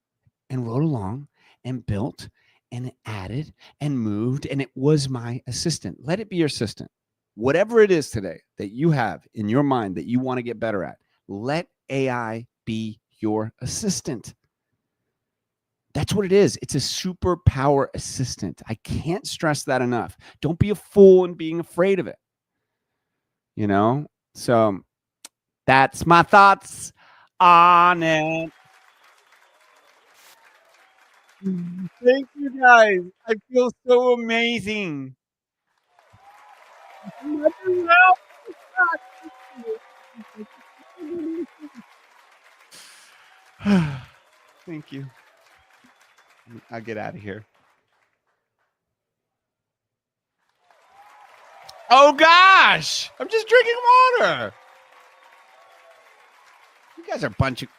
and wrote along and built and added and moved, and it was my assistant. Let it be your assistant. Whatever it is today that you have in your mind that you want to get better at, let AI be your assistant. That's what it is. It's a superpower assistant. I can't stress that enough. Don't be a fool in being afraid of it. You know? So that's my thoughts on it. Thank you guys. I feel so amazing. Thank you. I'll get out of here. Oh gosh, I'm just drinking water. You guys are a bunch of.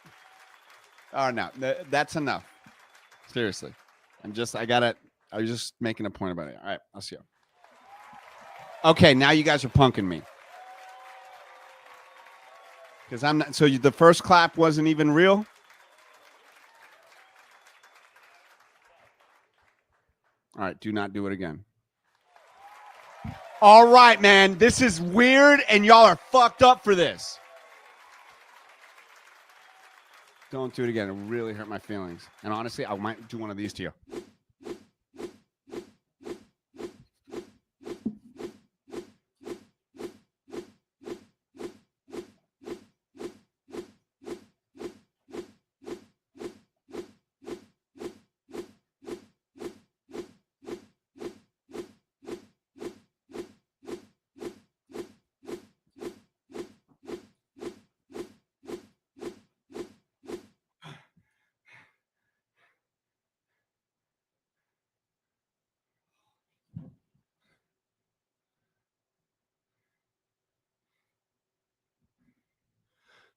Oh no, that's enough. Seriously, I was just making a point about it. All right, I'll see you. Okay, now you guys are punking me. Because I'm not. So the first clap wasn't even real? All right, do not do it again. All right, man. This is weird, and y'all are fucked up for this. Don't do it again. It really hurt my feelings. And honestly, I might do one of these to you.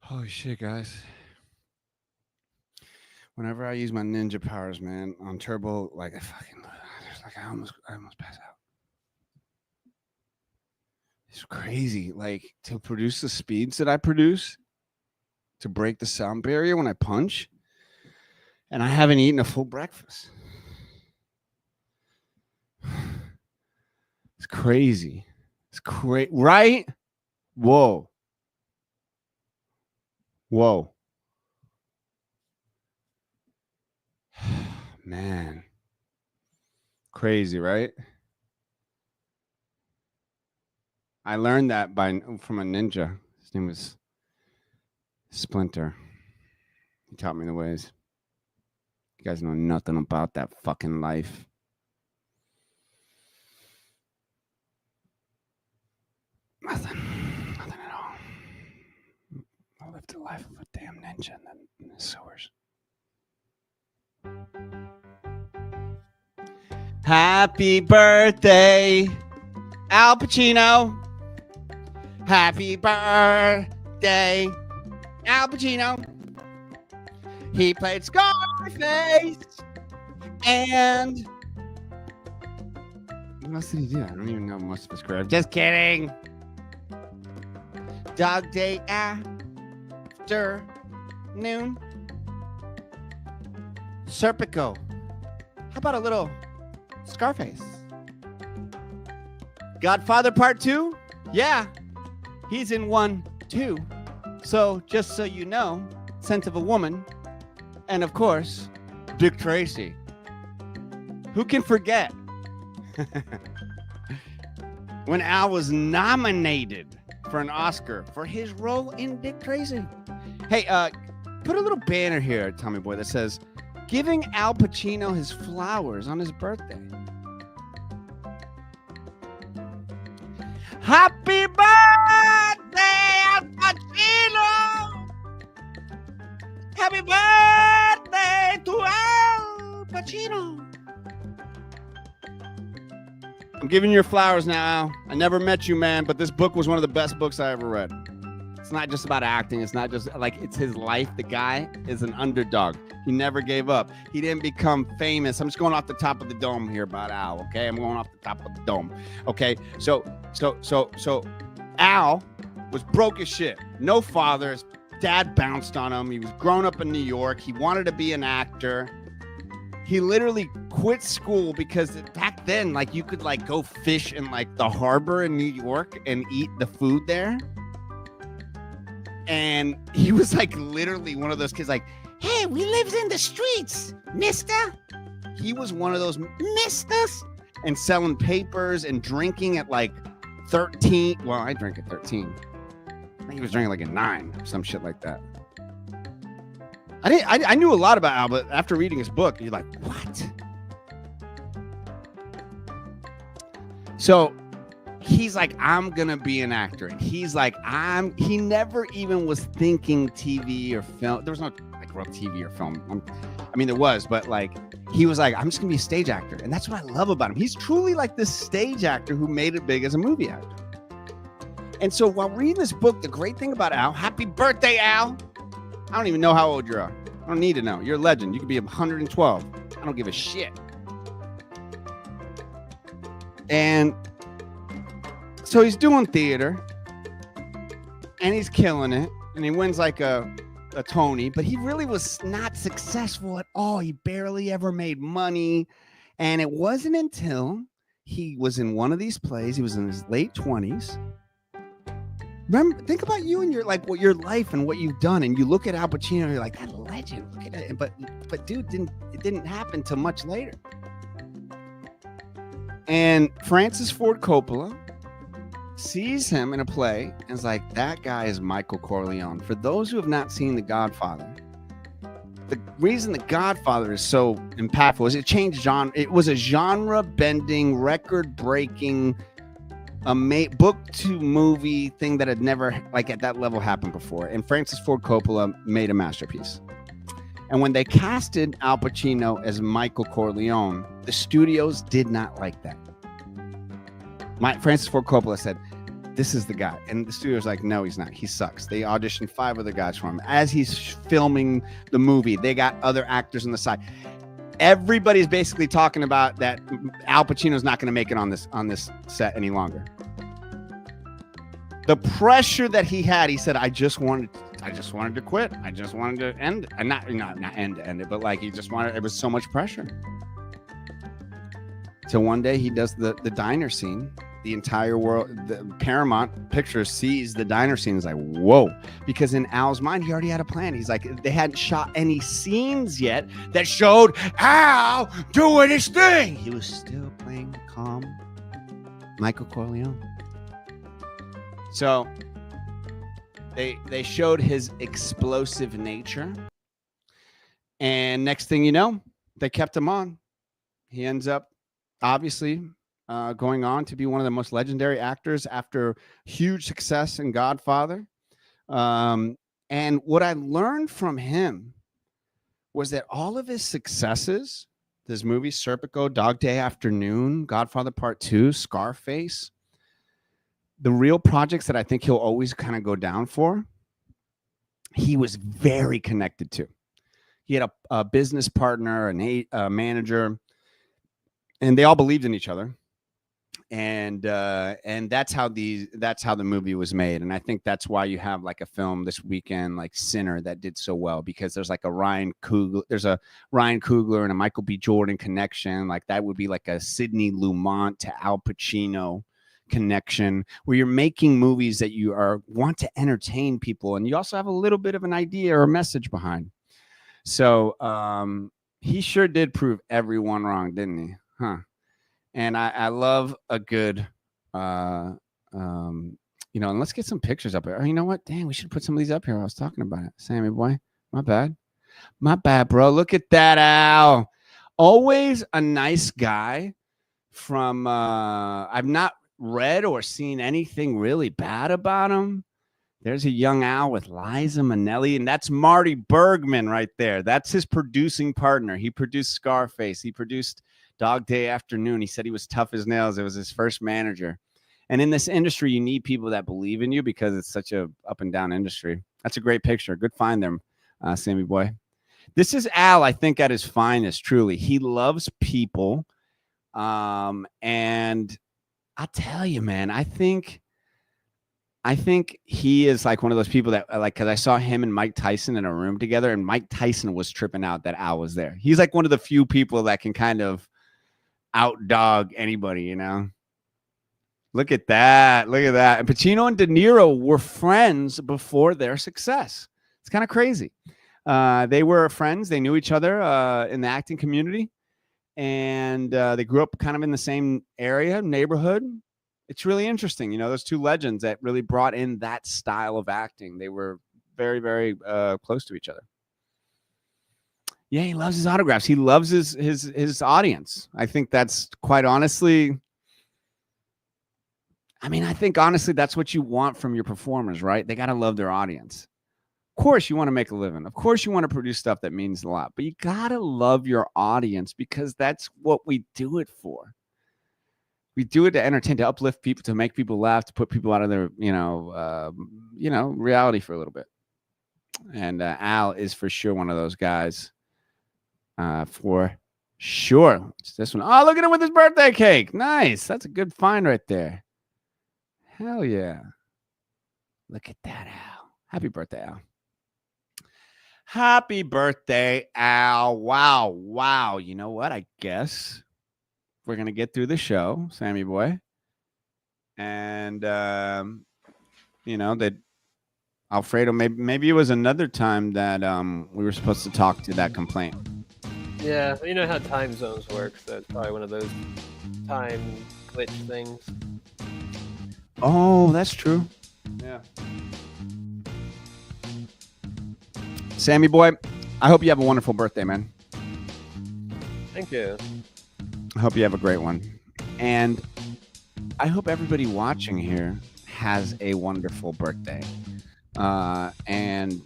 Holy shit, guys. Whenever I use my ninja powers, man, on turbo, I almost pass out. It's crazy. To produce the speeds that I produce, to break the sound barrier when I punch, and I haven't eaten a full breakfast. It's crazy. It's crazy, right? Whoa. Man. Crazy, right? I learned that from a ninja. His name was Splinter. He taught me the ways. You guys know nothing about that fucking life. Nothing at all. I lived the life of a damn ninja in the sewers. Happy birthday, Al Pacino. Happy birthday, Al Pacino. He played Scarface. And what else did he do? I don't even know most of his career. Just kidding. Dog Day Afternoon. Serpico. How about a little Scarface? Godfather Part 2? Yeah. He's in 1, 2. So, just so you know, Scent of a Woman. And of course, Dick Tracy. Who can forget? When Al was nominated for an Oscar for his role in Dick Tracy. Hey, put a little banner here, Tommy Boy, that says, "Giving Al Pacino his flowers on his birthday." Happy birthday, Al Pacino! Happy birthday to Al Pacino! I'm giving you your flowers now, Al. I never met you, man, but this book was one of the best books I ever read. It's not just about acting. It's not just like, it's his life. The guy is an underdog. He never gave up. He didn't become famous. I'm just going off the top of the dome here about Al, okay? I'm going off the top of the dome, okay? So Al was broke as shit. No father. His dad bounced on him. He was grown up in New York. He wanted to be an actor. He literally quit school because back then, like, you could like go fish in like the harbor in New York and eat the food there. And he was like literally one of those kids like, "Hey, we lives in the streets, mister." He was one of those misters and selling papers and drinking at like 13. Well, I drank at 13. I think he was drinking like at 9 or some shit like that. I knew a lot about Al, but after reading his book, you're like, what? So he's like, I'm gonna be an actor, and he's like, he never even was thinking TV or film. There was no like real TV or film. I mean, there was, but like, he was like, I'm just gonna be a stage actor, and that's what I love about him. He's truly like this stage actor who made it big as a movie actor. And so while reading this book, the great thing about Al, happy birthday, Al. I don't even know how old you are. I don't need to know. You're a legend. You could be 112. I don't give a shit. And so he's doing theater, and he's killing it, and he wins like a Tony, but he really was not successful at all. He barely ever made money. And it wasn't until he was in one of these plays, he was in his late 20s. Remember, think about you and your like what your life and what you've done, and you look at Al Pacino, you're like, that legend. Look at it. But dude, it didn't happen till much later. And Francis Ford Coppola sees him in a play and is like, that guy is Michael Corleone. For those who have not seen The Godfather, the reason The Godfather is so impactful is it changed genre. It was a genre-bending, record-breaking, book to movie thing that had never, like, at that level happened before. And Francis Ford Coppola made a masterpiece. And when they casted Al Pacino as Michael Corleone, the studios did not like that. Francis Ford Coppola said, this is the guy. And the studio's like, no, he's not. He sucks. They auditioned 5 other guys for him. As he's filming the movie, they got other actors on the side. Everybody's basically talking about that Al Pacino's not going to make it on this set any longer. The pressure that he had, he said, I just wanted to quit. I just wanted to end, and not end it, but like he just wanted. It was so much pressure. So one day he does the diner scene. The entire world, the Paramount Pictures sees the diner scene. Is like, whoa, because in Al's mind, he already had a plan. He's like, they hadn't shot any scenes yet that showed Al doing his thing. He was still playing calm Michael Corleone. So they showed his explosive nature, and next thing you know, they kept him on. He ends up obviously going on to be one of the most legendary actors after huge success in Godfather. And what I learned from him was that all of his successes, this movie, Serpico, Dog Day Afternoon, Godfather Part 2, Scarface, the real projects that I think he'll always kind of go down for, he was very connected to. He had a business partner, a manager, and they all believed in each other. And that's how the movie was made. And I think that's why you have like a film this weekend like Sinner that did so well, because there's like a Ryan Coogler and a Michael B. Jordan connection. Like that would be like a Sidney Lumet to Al Pacino connection, where you're making movies that you want to entertain people, and you also have a little bit of an idea or a message behind. So he sure did prove everyone wrong, didn't he? Huh? And I love a good You know, and let's get some pictures up here. Oh, you know what? Dang, we should put some of these up here. I was talking about it. Sammy boy, my bad. My bad, bro. Look at that, Al. Always a nice guy from I've not read or seen anything really bad about him. There's a young Al with Liza Minnelli, and that's Marty Bergman right there. That's his producing partner. He produced Scarface. He produced Dog Day Afternoon. He said he was tough as nails. It was his first manager. And in this industry, you need people that believe in you because it's such a up and down industry. That's a great picture. Good find there, Sammy boy. This is Al, I think, at his finest, truly. He loves people. And I tell you, man, I think he is like one of those people that like, because I saw him and Mike Tyson in a room together, and Mike Tyson was tripping out that Al was there. He's like one of the few people that can kind of outdog anybody, you know? Look at that. Look at that. And Pacino and De Niro were friends before their success. It's kind of crazy. They were friends. They knew each other in the acting community. And they grew up kind of in the same area, neighborhood. It's really interesting. You know, those two legends that really brought in that style of acting. They were very, very close to each other. Yeah, he loves his autographs. He loves his audience. I think that's quite honestly... I mean, I think honestly, that's what you want from your performers, right? They got to love their audience. Of course, you want to make a living. Of course, you want to produce stuff that means a lot, but you got to love your audience because that's what we do it for. We do it to entertain, to uplift people, to make people laugh, to put people out of their, reality for a little bit. And Al is for sure one of those guys. For sure. It's this one. Oh, look at him with his birthday cake. Nice. That's a good find right there. Hell yeah. Look at that, Al. Happy birthday, Al. Happy birthday, Al. Wow. Wow. You know what? I guess we're going to get through the show, Sammy boy. And, that Alfredo, maybe it was another time that we were supposed to talk to that complaint. Yeah, you know how time zones work, so it's probably one of those time glitch things. Oh, that's true. Yeah. Sammy boy, I hope you have a wonderful birthday, man. Thank you. I hope you have a great one. And I hope everybody watching here has a wonderful birthday. And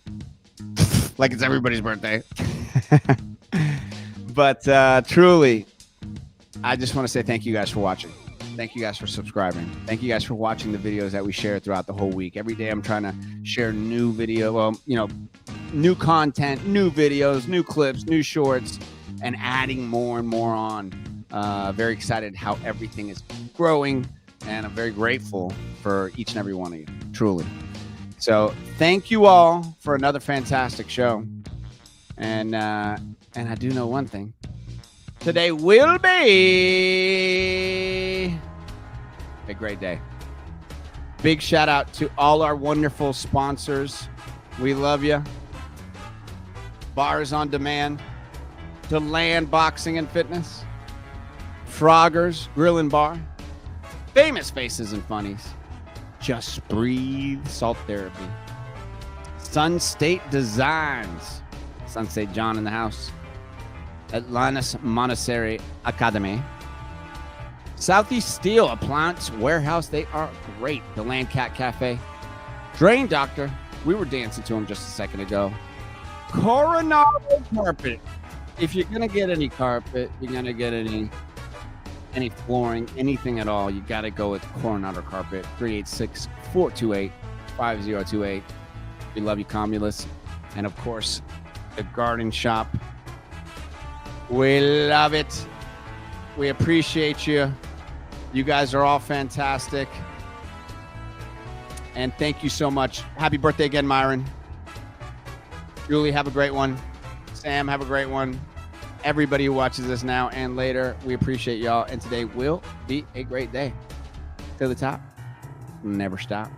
like it's everybody's birthday. But truly, I just want to say thank you guys for watching. Thank you guys for subscribing. Thank you guys for watching the videos that we share throughout the whole week. Every day I'm trying to share new video, new content, new videos, new clips, new shorts, and adding more and more on. Very excited how everything is growing, and I'm very grateful for each and every one of you, truly. So thank you all for another fantastic show. And I do know one thing. Today will be a great day. Big shout out to all our wonderful sponsors. We love you. Bars on Demand, DeLand Boxing and Fitness, Frogger's Grill and Bar, Famous Faces and Funnies, Just Breathe Salt Therapy, Sun State Designs, Sunset John in the house, Atlantis Monastery Academy, Southeast Steel Appliance Warehouse. They are great. The Land Cat Cafe, Drain Doctor. We were dancing to him just a second ago. Coronado Carpet. If you're gonna get any carpet, you're gonna get any flooring, anything at all, you gotta go with Coronado Carpet. 386-428-5028. We love you, Comulus. And of course, the Garden Shop. We love it. We appreciate you. You guys are all fantastic. And thank you so much. Happy birthday again, Myron. Julie, have a great one. Sam, have a great one. Everybody who watches this now and later, we appreciate y'all. And today will be a great day. To the top. Never stop.